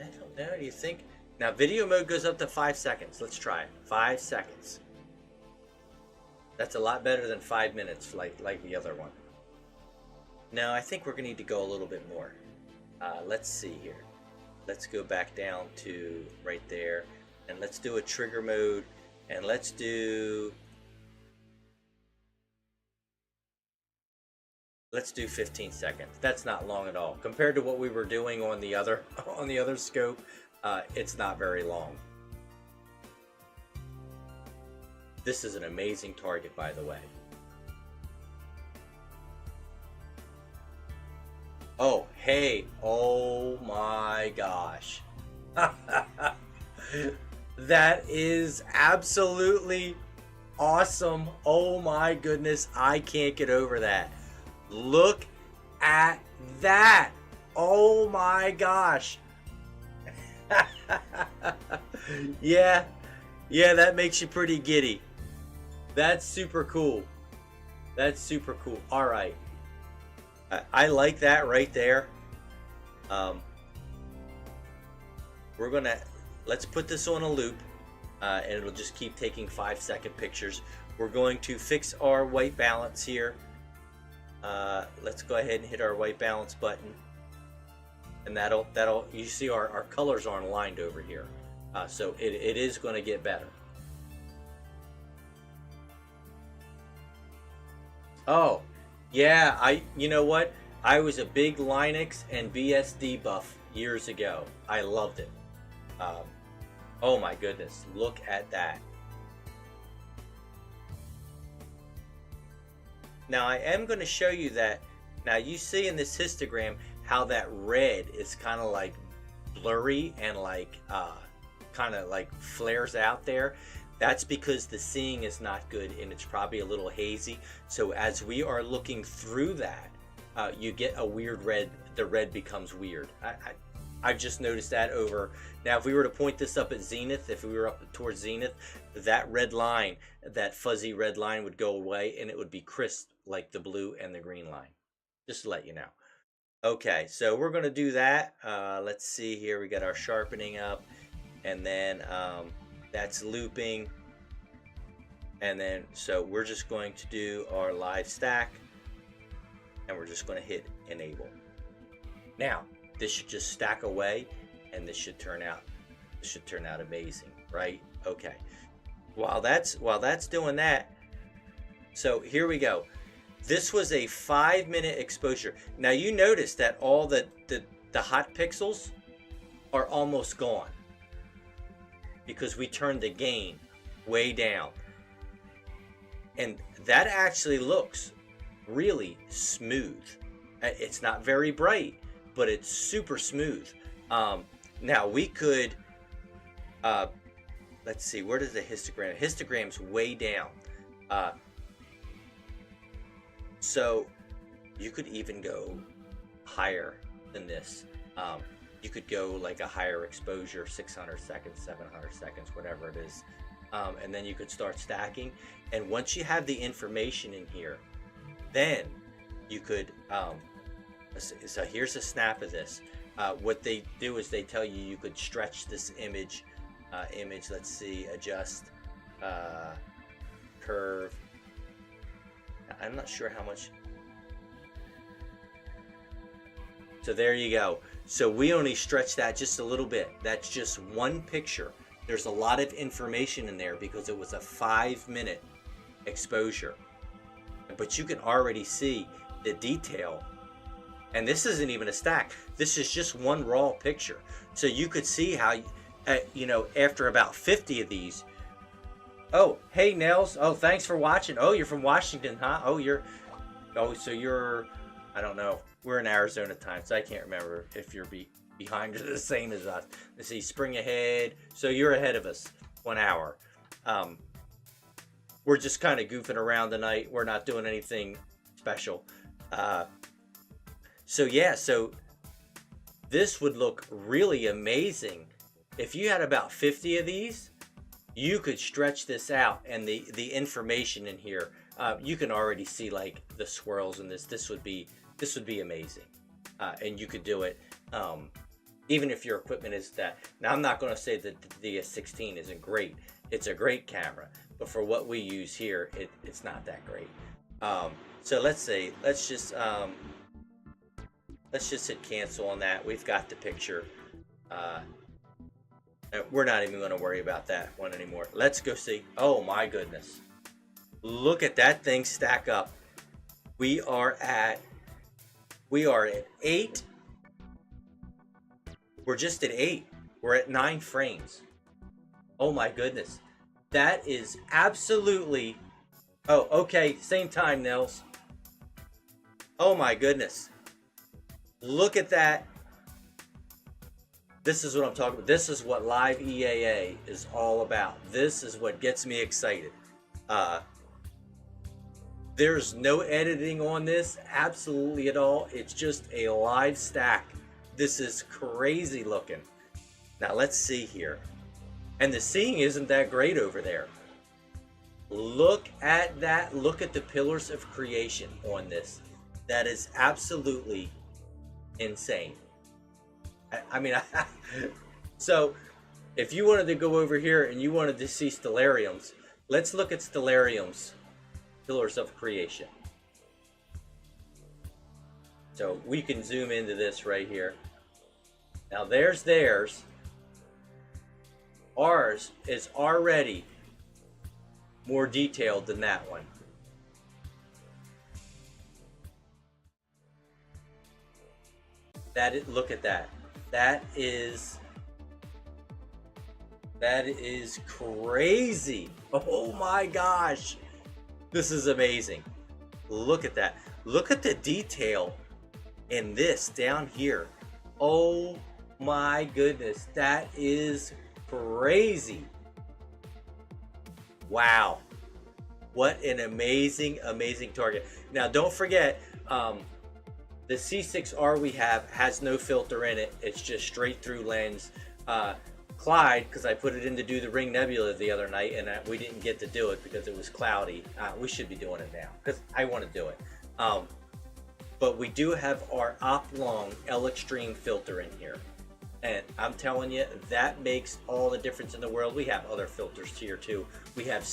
I don't know, do you think? Now video mode goes up to 5 seconds. Let's try it. 5 seconds. That's a lot better than 5 minutes like the other one. No, I think we're going to need to go a little bit more. Let's see here. Let's go back down to right there. And let's do a trigger mode. And let's do 15 seconds. That's not long at all. Compared to what we were doing on the other scope, it's not very long. This is an amazing target, by the way. Oh, hey, oh my gosh. That is absolutely awesome. Oh my goodness, I can't get over that. Look at that. Oh my gosh. Yeah, that makes you pretty giddy. That's super cool. That's super cool. All right. I like that right there. Let's put this on a loop. and it'll just keep taking 5-second pictures. We're going to fix our white balance here. Let's go ahead and hit our white balance button, and that'll you see our colors aren't aligned over here, so it is going to get better. Oh yeah, you know what, I was a big Linux and BSD buff years ago. I loved it. Oh my goodness, look at that. Now I am going to show you that. Now you see in this histogram how that red is kind of like blurry and like kind of like flares out there. That's because the seeing is not good and it's probably a little hazy. So as we are looking through that, you get a weird red. The red becomes weird. I've just noticed that over. Now if we were to point this up at zenith, if we were up towards zenith, that red line, that fuzzy red line would go away and it would be crisp like the blue and the green line. Just to let you know. Okay, so we're going to do that. Let's see here. We got our sharpening up, and then that's looping. And then, so we're just going to do our live stack, and we're just going to hit enable. Now, this should just stack away, and this should turn out amazing, right? Okay. While that's doing that, so here we go. This was a 5-minute exposure. Now you notice that all the hot pixels are almost gone because we turned the gain way down. And that actually looks really smooth. It's not very bright, but it's super smooth. Now we could, let's see, where does the histogram? Histogram's way down. So you could even go higher than this. You could go like a higher exposure, 600 seconds, 700 seconds, whatever it is. And then you could start stacking. And once you have the information in here, then you could, so here's a snap of this. What they do is they tell you could stretch this image, let's see, adjust, curve. I'm not sure how much. So there you go. So we only stretched that just a little bit. That's just one picture. There's a lot of information in there because it was a 5-minute exposure. But you can already see the detail. And this isn't even a stack. This is just one raw picture. So you could see how, you know, after about 50 of these. Oh, hey, Nels. Oh, thanks for watching. Oh, you're from Washington, huh? Oh, so you're, I don't know. We're in Arizona time, so I can't remember if you're behind or the same as us. Let's see, spring ahead. So you're ahead of us 1 hour. We're just kind of goofing around tonight. We're not doing anything special. So yeah, so this would look really amazing. If you had about 50 of these, you could stretch this out, and the information in here, you can already see like the swirls in this. This would be amazing, and you could do it even if your equipment is that. Now I'm not going to say that the DS16 isn't great. It's a great camera, but for what we use here, it's not that great. So let's just hit cancel on that. We've got the picture. We're not even going to worry about that one anymore. Let's go see. Oh my goodness. Look at that thing stack up. We are at 8. We're just at 8. We're at 9 frames. Oh my goodness. That is absolutely... Oh, okay. Same time, Nels. Oh my goodness. Look at that. This is what I'm talking about. This is what Live EAA is all about. This is what gets me excited. There's no editing on this, absolutely at all. It's just a live stack. This is crazy looking. Now let's see here. And the seeing isn't that great over there. Look at that. Look at the pillars of creation on this. That is absolutely insane. I mean, so If you wanted to go over here and you wanted to see stellariums, let's look at stellariums, pillars of creation. So we can zoom into this right here. Now there's theirs. Ours is already more detailed than that one. Look at that. That is crazy. Oh my gosh. This is amazing. Look at that. Look at the detail in this down here. Oh my goodness. That is crazy. Wow. What an amazing, amazing target. Now don't forget, the C6R we have has no filter in it. It's just straight through lens. Clyde, because I put it in to do the Ring Nebula the other night, and we didn't get to do it because it was cloudy. We should be doing it now because I want to do it. But we do have our Oplong L Extreme filter in here. And I'm telling you, that makes all the difference in the world. We have other filters here too. We have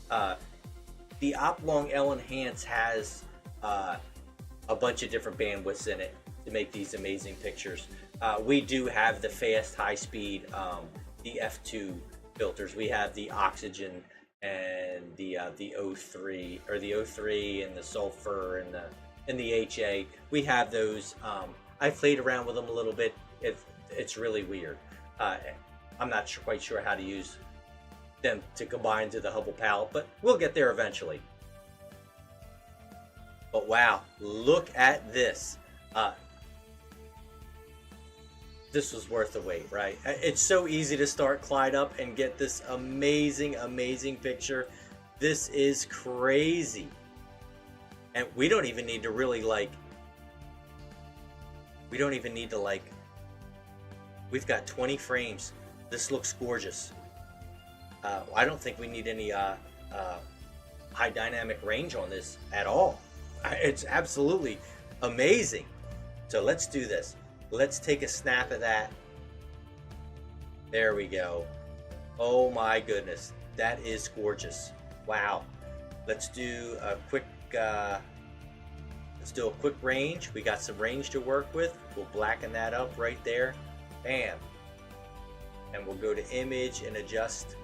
the Oplong L Enhance has a bunch of different bandwidths in it to make these amazing pictures. We do have the fast, high speed, the F2 filters. We have the oxygen and the O3, or the O3 and the sulfur and the HA. We have those. I played around with them a little bit. It's really weird. I'm not quite sure how to use them to combine to the Hubble palette, but we'll get there eventually. But wow, look at this. This was worth the wait, right? It's so easy to start Clyde up and get this amazing, amazing picture. This is crazy. And we don't even need to really we've got 20 frames. This looks gorgeous. I don't think we need any high dynamic range on this at all. It's absolutely amazing. So let's do this. Let's take a snap of that. There we go. Oh my goodness. That is gorgeous. Wow. Let's do a quick range. We got some range to work with. We'll blacken that up right there. Bam. And we'll go to image and adjust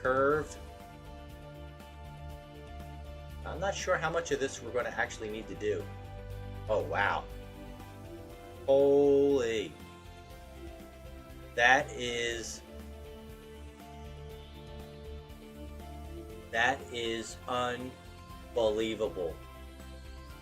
curve. I'm not sure how much of this we're going to actually need to do. Oh wow. Holy. That is unbelievable.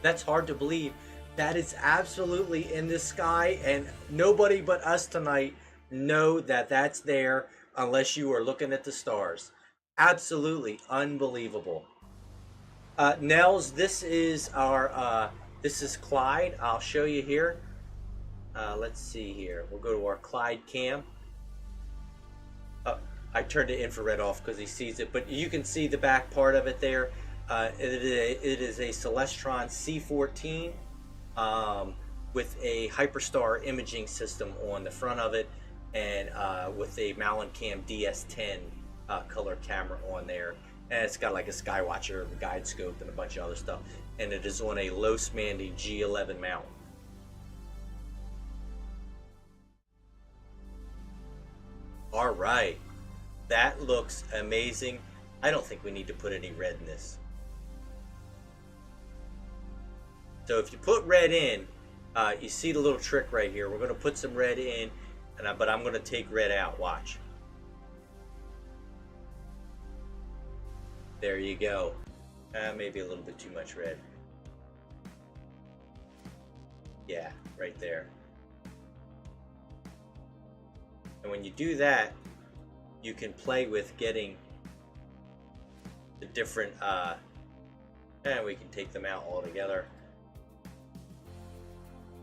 That's hard to believe. That is absolutely in the sky, and nobody but us tonight know that that's there unless you are looking at the stars. Absolutely unbelievable. Nels, this is our this is Clyde. I'll show you here. Let's see here. We'll go to our Clyde cam. I turned the infrared off because he sees it, but you can see the back part of it there. It is a Celestron C14 with a Hyperstar imaging system on the front of it, and with a Malincam DS10 color camera on there. And it's got like a Skywatcher, a guide scope, and a bunch of other stuff. And it is on a Los Mandy G11 mount. All right, that looks amazing. I don't think we need to put any red in this. So if you put red in, you see the little trick right here. We're going to put some red in, but I'm going to take red out. Watch. There you go. Maybe a little bit too much red. Yeah, right there. And when you do that, you can play with getting the different, and we can take them out all together.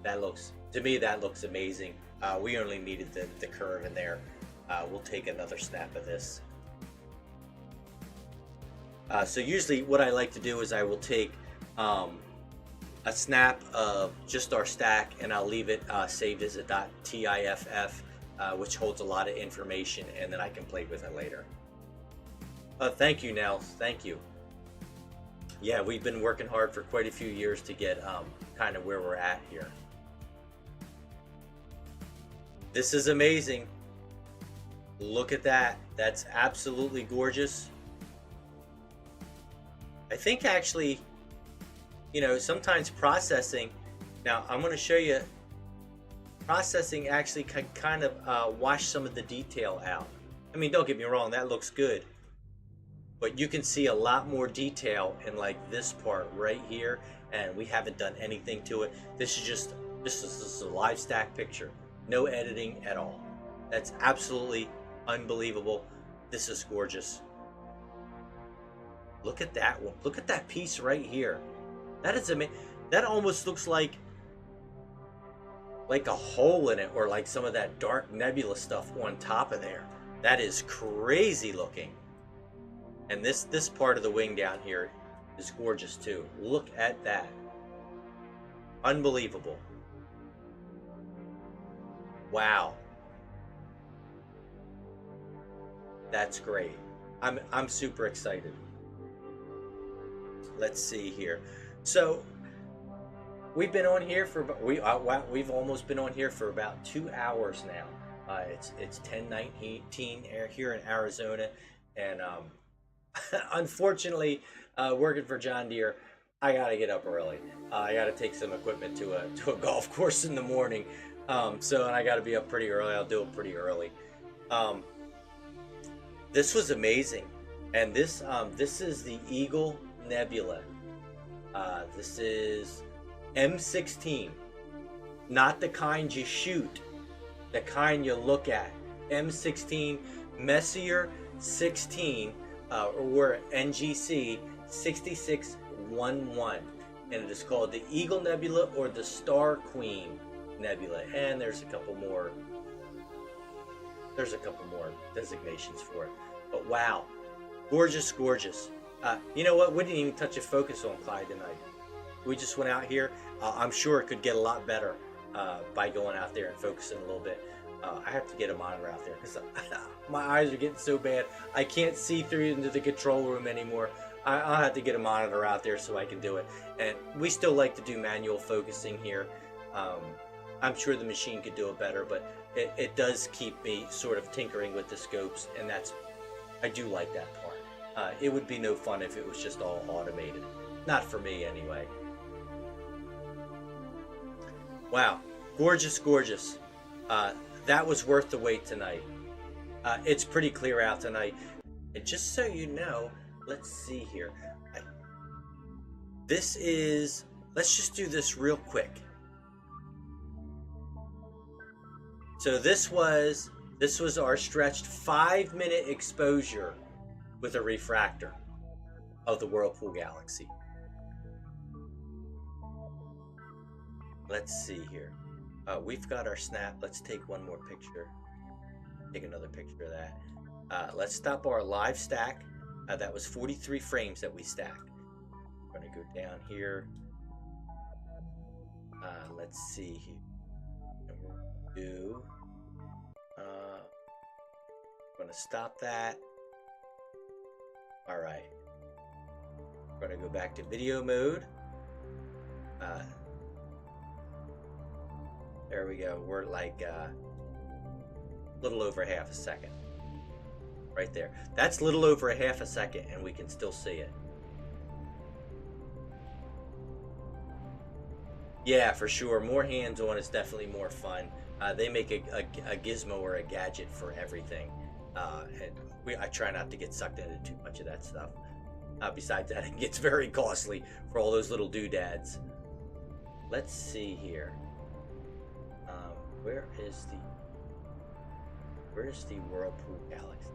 That looks, to me, that looks amazing. We only needed the curve in there. We'll take another snap of this. So usually what I like to do is I will take a snap of just our stack, and I'll leave it saved as a .tiff which holds a lot of information, and then I can play with it later. Thank you, Nels. Thank you. Yeah, we've been working hard for quite a few years to get kind of where we're at here. This is amazing. Look at that. That's absolutely gorgeous. I think actually, you know, sometimes processing, now I'm going to show you, processing actually can kind of wash some of the detail out. I mean, don't get me wrong, that looks good. But you can see a lot more detail in like this part right here, and we haven't done anything to it. This is a live stack picture. No editing at all. That's absolutely unbelievable. This is gorgeous. Look at that one. Look at that piece right here. That is amazing. That almost looks like a hole in it, or like some of that dark nebula stuff on top of there. That is crazy looking. And this part of the wing down here is gorgeous too. Look at that. Unbelievable. Wow. That's great. I'm super excited. Let's see here. So we've been on here for we've almost been on here for about 2 hours now. It's 10:19 here in Arizona, and unfortunately, working for John Deere, I gotta get up early. I gotta take some equipment to a golf course in the morning. And I gotta be up pretty early. I'll do it pretty early. This was amazing, and this is the Eagle Nebula. This is M16, not the kind you shoot, the kind you look at. M16 Messier 16, or NGC 6611, and it is called the Eagle Nebula or the Star Queen Nebula. And there's a couple more designations for it. But wow, gorgeous, gorgeous. You know what? We didn't even touch a focus on Clyde tonight. We just went out here. I'm sure it could get a lot better by going out there and focusing a little bit. I have to get a monitor out there because my eyes are getting so bad. I can't see through into the control room anymore. I'll have to get a monitor out there so I can do it. And we still like to do manual focusing here. I'm sure the machine could do it better, but it does keep me sort of tinkering with the scopes, and I do like that part. It would be no fun if it was just all automated. Not for me anyway. Wow, gorgeous, gorgeous. That was worth the wait tonight. It's pretty clear out tonight. And just so you know, let's see here. Let's just do this real quick. So this was our stretched 5-minute exposure with a refractor of the Whirlpool Galaxy. Let's see here. We've got our snap. Let's take one more picture. Take another picture of that. Let's stop our live stack. That was 43 frames that we stacked. I'm going to go down here. Let's see here. And we'll do. I'm going to stop that. All right. We're going to go back to video mode. There we go. We're like a little over half a second. Right there. That's a little over a half a second, and we can still see it. Yeah, for sure. More hands-on is definitely more fun. They make a gizmo or a gadget for everything. And I try not to get sucked into too much of that stuff. Besides that, it gets very costly for all those little doodads. Let's see here. Where's the Whirlpool Galaxy?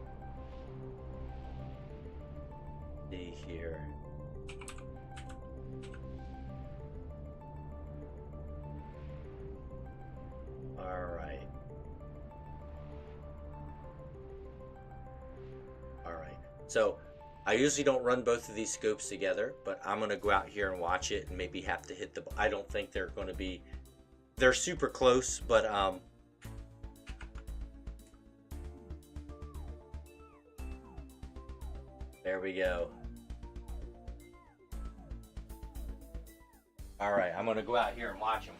See here. All right. So I usually don't run both of these scopes together, but I'm going to go out here and watch it and maybe have to hit I don't think they're going to be, they're super close, but There we go. All right, I'm gonna go out here and watch them.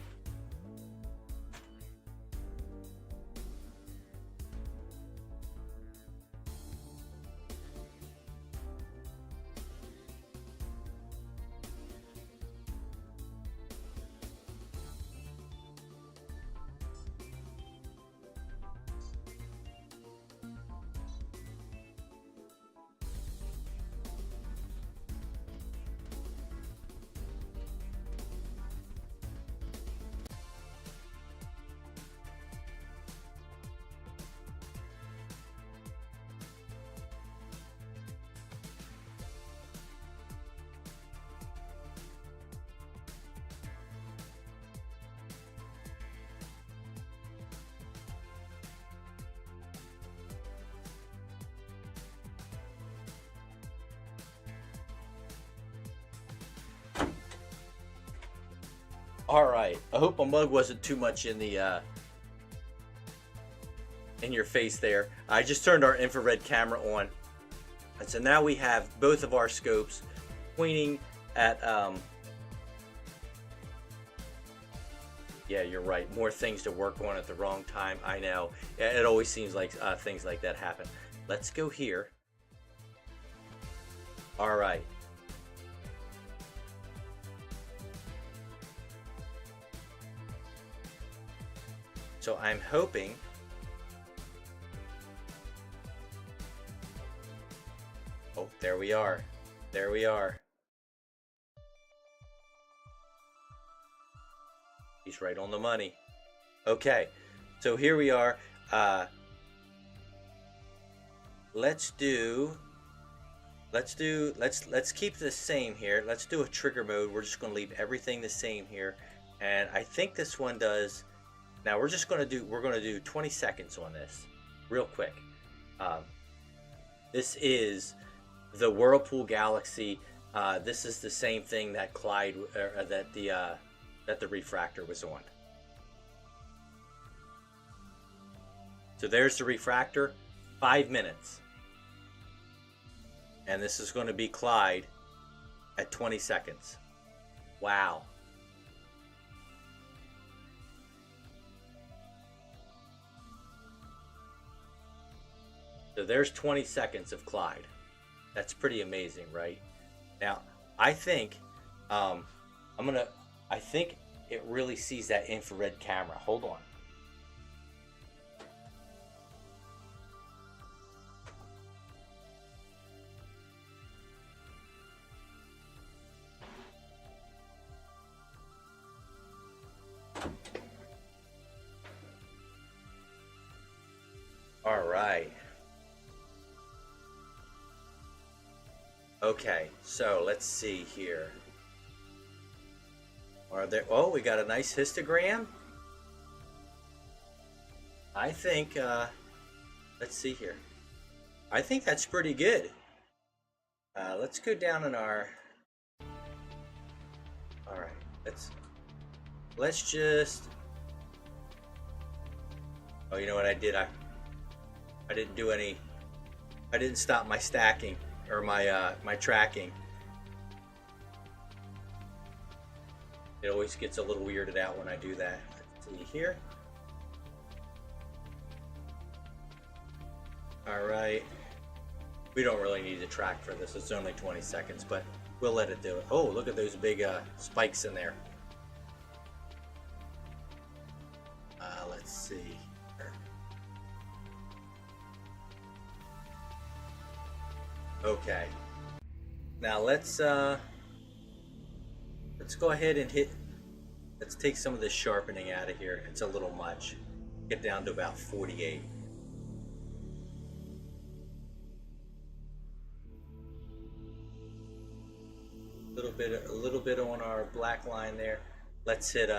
All right. I hope my mug wasn't too much in the in your face there. I just turned our infrared camera on, and so now we have both of our scopes pointing at. Yeah, you're right. More things to work on at the wrong time. I know. It always seems like things like that happen. Let's go here. All right. So I'm hoping oh, there we are. There we are. He's right on the money. Okay. So here we are. Let's keep the same here. Let's do a trigger mode. We're just going to leave everything the same here. And I think this one does. Now we're going to do 20 seconds on this real quick. This is the Whirlpool Galaxy. This is the same thing that Clyde, that the refractor was on. So there's the refractor, 5 minutes. And this is going to be Clyde at 20 seconds. Wow. So there's 20 seconds of Clyde. That's pretty amazing, right? Now, I think I think it really sees that infrared camera. Hold on. All right. Okay, so let's see here. Are there? Oh, we got a nice histogram. I think. Let's see here. I think that's pretty good. Let's go down in our. All right. Let's just. Oh, you know what I did? I didn't do any. I didn't stop my stacking or my tracking. It always gets a little weirded out when I do that. Let's see here. All right. We don't really need to track for this. It's only 20 seconds, but we'll let it do it. Oh, look at those big spikes in there. Let's see. Okay. Now let's go ahead and let's take some of this sharpening out of here. It's a little much. Get down to about 48. A little bit on our black line there. Let's hit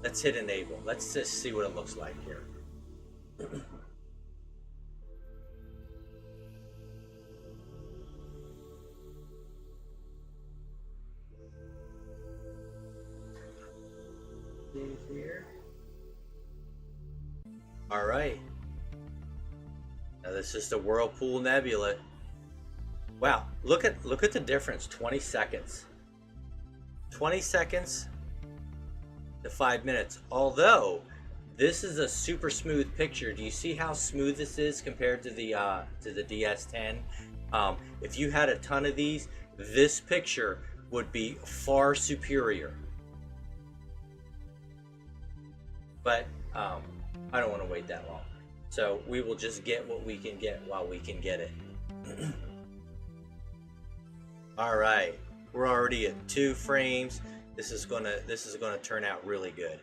enable. Let's just see what it looks like here. Here. All right. Now this is the Whirlpool Nebula. Wow, look at the difference. 20 seconds. 20 seconds to 5 minutes. Although this is a super smooth picture. Do you see how smooth this is compared to the DS10? If you had a ton of these, this picture would be far superior. But I don't want to wait that long. So we will just get what we can get while we can get it. All right, we're already at 2 frames. This is gonna turn out really good.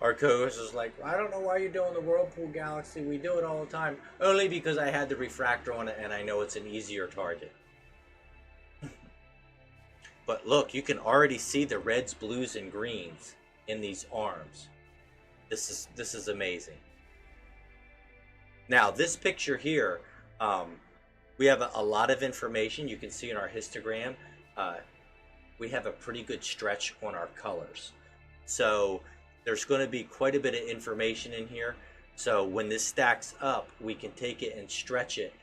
Our co-host is like, I don't know why you're doing the Whirlpool Galaxy. We do it all the time. Only because I had the refractor on it and I know it's an easier target. But look, you can already see the reds, blues, and greens in these arms. This is amazing. Now this picture here, we have a lot of information. You can see in our histogram, we have a pretty good stretch on our colors. So there's going to be quite a bit of information in here. So when this stacks up, we can take it and stretch it.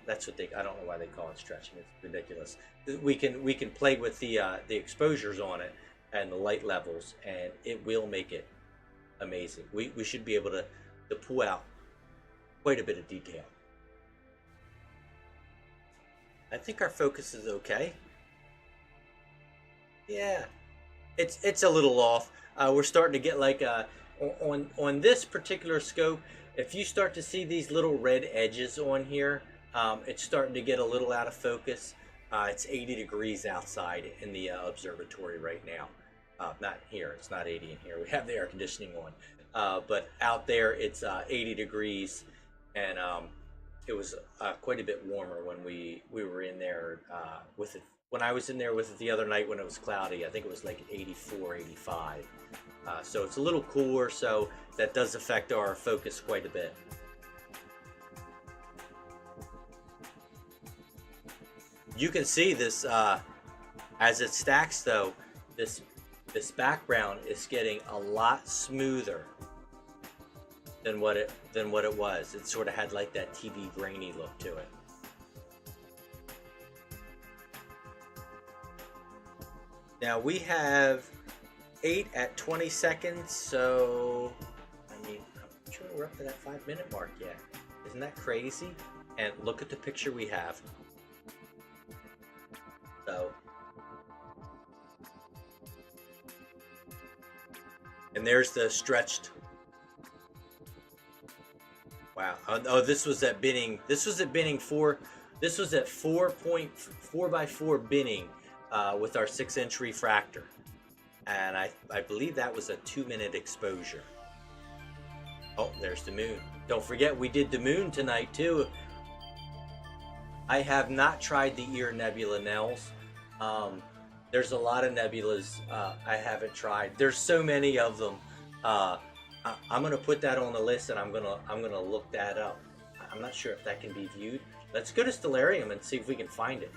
That's what I don't know why they call it stretching. It's ridiculous. We can play with the exposures on it and the light levels, and it will make it amazing. We should be able to pull out quite a bit of detail. I think our focus is okay. Yeah, it's a little off. We're starting to get like on this particular scope. If you start to see these little red edges on here, it's starting to get a little out of focus. It's 80 degrees outside in the observatory right now. Not here. It's not 80 in here. We have the air conditioning on. But out there, it's 80 degrees, and it was quite a bit warmer when we were in there with it. When I was in there with it the other night when it was cloudy, I think it was like 84, 85. So it's a little cooler, so that does affect our focus quite a bit. You can see this as it stacks though, this background is getting a lot smoother than what it was. It sort of had like that TV grainy look to it. Now we have 8 at 20 seconds, so I mean, I'm sure we're up to that 5-minute mark yet. Isn't that crazy? And look at the picture we have. So, and there's the stretched. Wow. Oh, this was at binning. This was at binning 4. This was at 4.4x4 binning with our 6-inch refractor, and I believe that was a 2-minute exposure. Oh, there's the moon. Don't forget we did the moon tonight too. I have not tried the Ear Nebula, Nels. There's a lot of nebulas I haven't tried. There's so many of them. I'm gonna put that on the list, and I'm gonna look that up. I'm not sure if that can be viewed. Let's go to Stellarium and see if we can find it,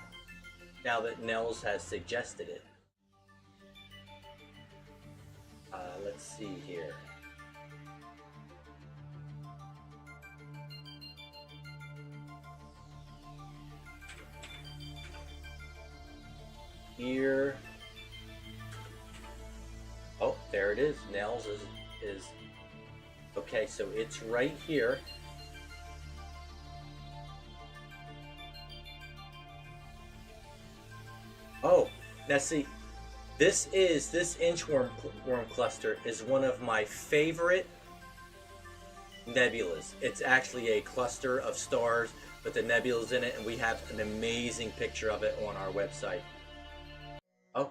now that Nels has suggested it. Let's see here. Here. Oh, there it is. Nels is okay, so it's right here. Oh, now see, this inchworm cluster is one of my favorite nebulas. It's actually a cluster of stars with the nebulas in it, and we have an amazing picture of it on our website. Oh,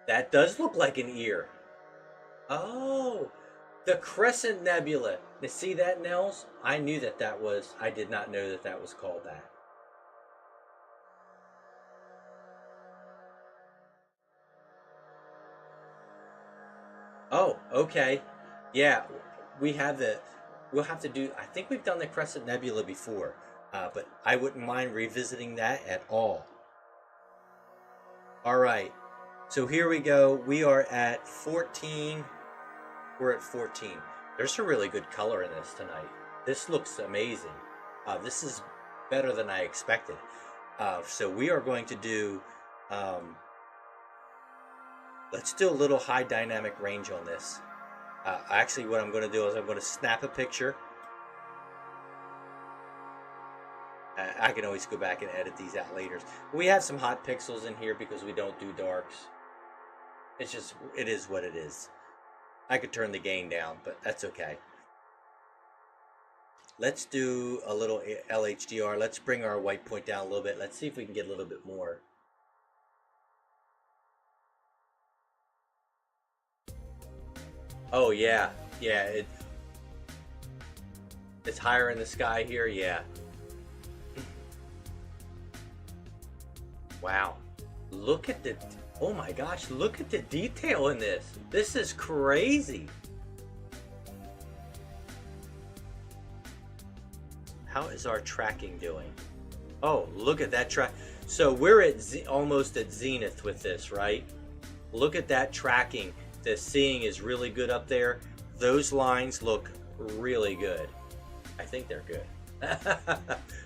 that does look like an ear. Oh, the Crescent Nebula. You see that, Nels? I knew that was, I did not know that was called that. Oh, okay. Yeah, we'll have to do, I think we've done the Crescent Nebula before, but I wouldn't mind revisiting that at all. All right, so here we go. We are at 14. We're at 14. There's a really good color in this tonight. This looks amazing. This is better than I expected. So we are going to do, um, let's do a little high dynamic range on this. Actually, what I'm going to do is I'm going to snap a picture. I can always go back and edit these out later. We have some hot pixels in here because we don't do darks. It's just, it is what it is. I could turn the gain down, but that's okay. Let's do a little LHDR. Let's bring our white point down a little bit. Let's see if we can get a little bit more. Oh yeah, yeah. It's higher in the sky here. Yeah. Wow. Look at the. Oh my gosh! Look at the detail in this. This is crazy. How is our tracking doing? Oh, look at that track. So we're at almost at zenith with this, right? Look at that tracking. The seeing is really good up there. Those lines look really good. I think they're good.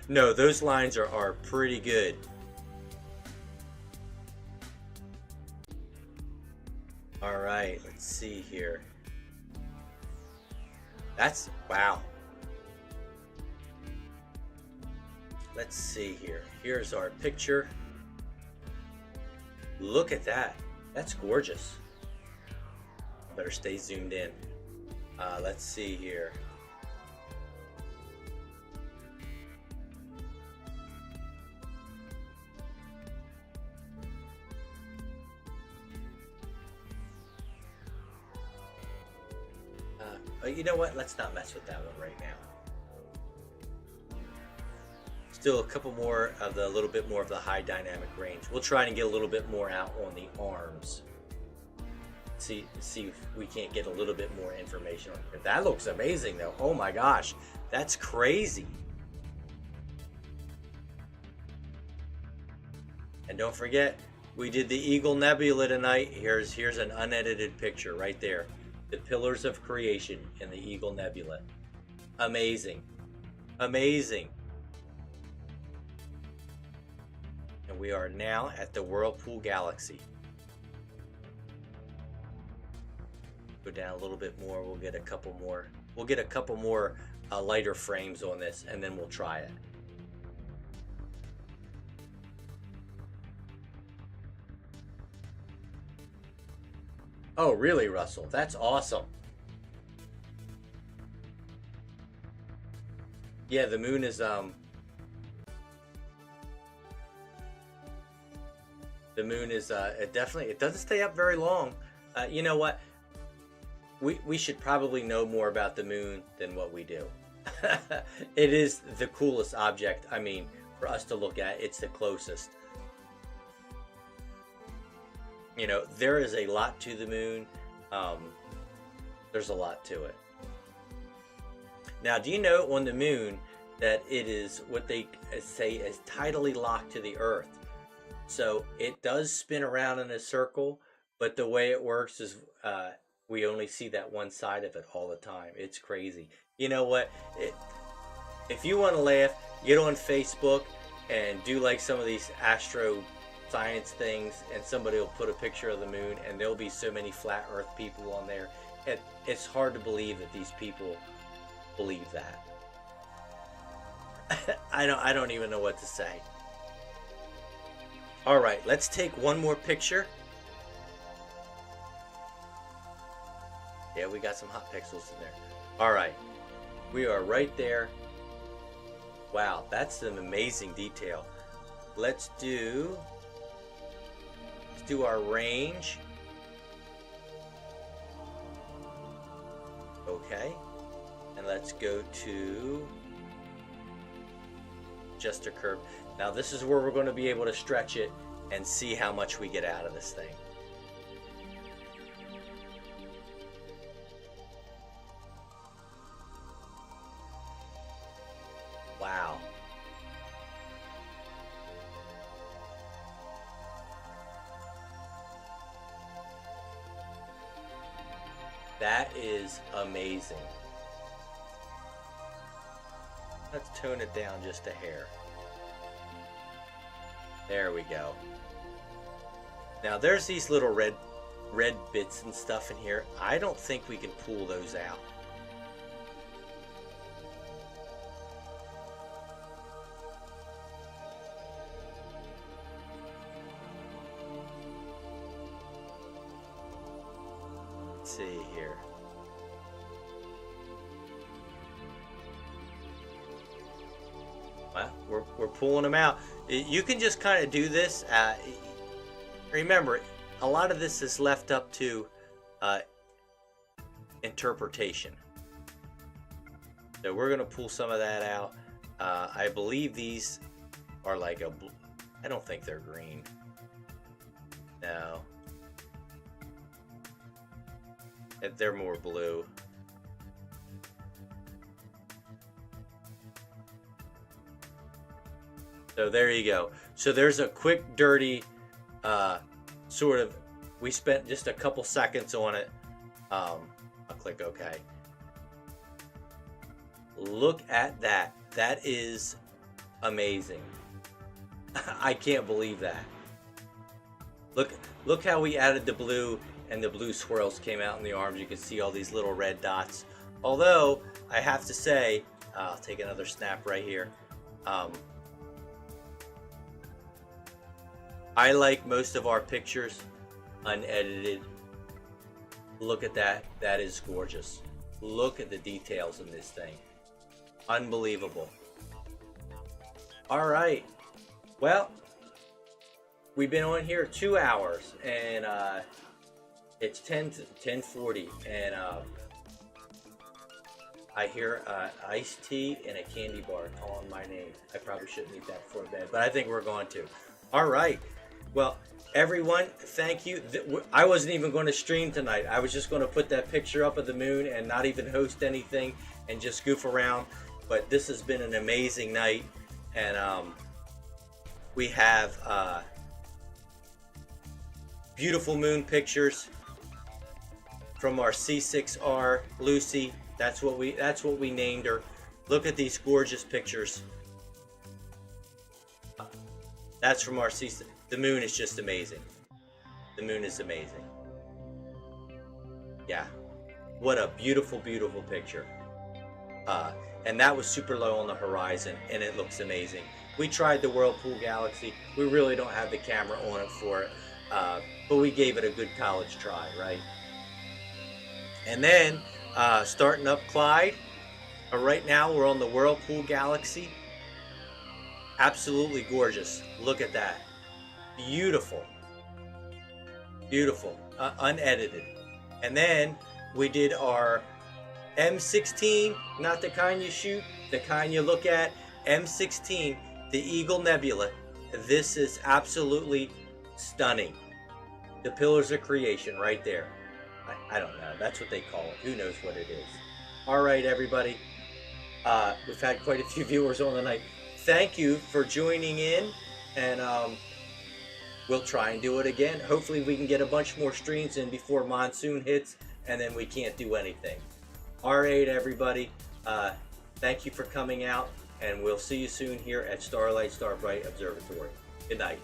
No, those lines are pretty good. All right, let's see here. That's, wow. Let's see here. Here's our picture. Look at that. That's gorgeous. Better stay zoomed in. Let's see here. You know what? Let's not mess with that one right now. Still a couple more of the, a little bit more of the high dynamic range. We'll try and get a little bit more out on the arms. See if we can't get a little bit more information on here. That looks amazing though. Oh my gosh, that's crazy. And don't forget, we did the Eagle Nebula tonight. Here's an unedited picture right there. The pillars of creation in the Eagle Nebula. Amazing. Amazing. And we are now at the Whirlpool Galaxy. Go down a little bit more. We'll get a couple more. We'll get a couple more lighter frames on this, and then we'll try it. Oh, really, Russell? That's awesome. Yeah, the moon is the moon is it definitely, it doesn't stay up very long. You know what? We should probably know more about the moon than what we do. It is the coolest object. I mean, for us to look at, it's the closest. You know, there is a lot to the moon. There's a lot to it. Now, do you know on the moon that it is what they say is tidally locked to the Earth? So it does spin around in a circle, but the way it works is we only see that one side of it all the time. It's crazy. You know what? If you want to laugh, get on Facebook and do like some of these astro science things, and somebody will put a picture of the moon, and there'll be so many flat Earth people on there. It's hard to believe that these people believe that. I don't even know what to say. All right, let's take one more picture. Yeah, we got some hot pixels in there. All right, we are right there. Wow, that's some amazing detail. Let's do our range. Okay, and let's go to adjust curve. Now this is where we're going to be able to stretch it and see how much we get out of this thing. Wow. That is amazing. Let's tone it down just a hair. There we go. Now there's these little red bits and stuff in here. I don't think we can pull those out. Let's see here. Well, we're pulling them out. You can just kind of do this. Remember, a lot of this is left up to interpretation. So we're going to pull some of that out. I believe these are like a blue. I don't think they're green. No. They're more blue. So there you go. So there's a quick, dirty, sort of, we spent just a couple seconds on it. I'll click OK. Look at that. That is amazing. I can't believe that. Look how we added the blue, and the blue swirls came out in the arms. You can see all these little red dots. Although, I have to say, I'll take another snap right here. I like most of our pictures unedited. Look at that. That is gorgeous. Look at the details in this thing. Unbelievable. All right. Well, we've been on here 2 hours, and it's 10:40, and I hear iced tea and a candy bar calling my name. I probably shouldn't eat that before bed, but I think we're going to. All right. Well, everyone, thank you. I wasn't even going to stream tonight. I was just going to put that picture up of the moon and not even host anything and just goof around. But this has been an amazing night, and we have beautiful moon pictures from our C6R Lucy. That's what we named her. Look at these gorgeous pictures. That's from our C6. The moon is just amazing. The moon is amazing. Yeah. What a beautiful, beautiful picture. And that was super low on the horizon, and it looks amazing. We tried the Whirlpool Galaxy. We really don't have the camera on it for it, but we gave it a good college try, right? And then, starting up Clyde. Right now, we're on the Whirlpool Galaxy. Absolutely gorgeous. Look at that. Beautiful. Beautiful. Unedited. And then we did our M16, not the kind you shoot, the kind you look at. M16, the Eagle Nebula. This is absolutely stunning. The pillars of creation right there. I don't know. That's what they call it. Who knows what it is. All right, everybody. We've had quite a few viewers on the night. Thank you for joining in, and we'll try and do it again. Hopefully we can get a bunch more streams in before monsoon hits, and then we can't do anything. All right, everybody. Thank you for coming out, and we'll see you soon here at Starlight Starbright Observatory. Good night.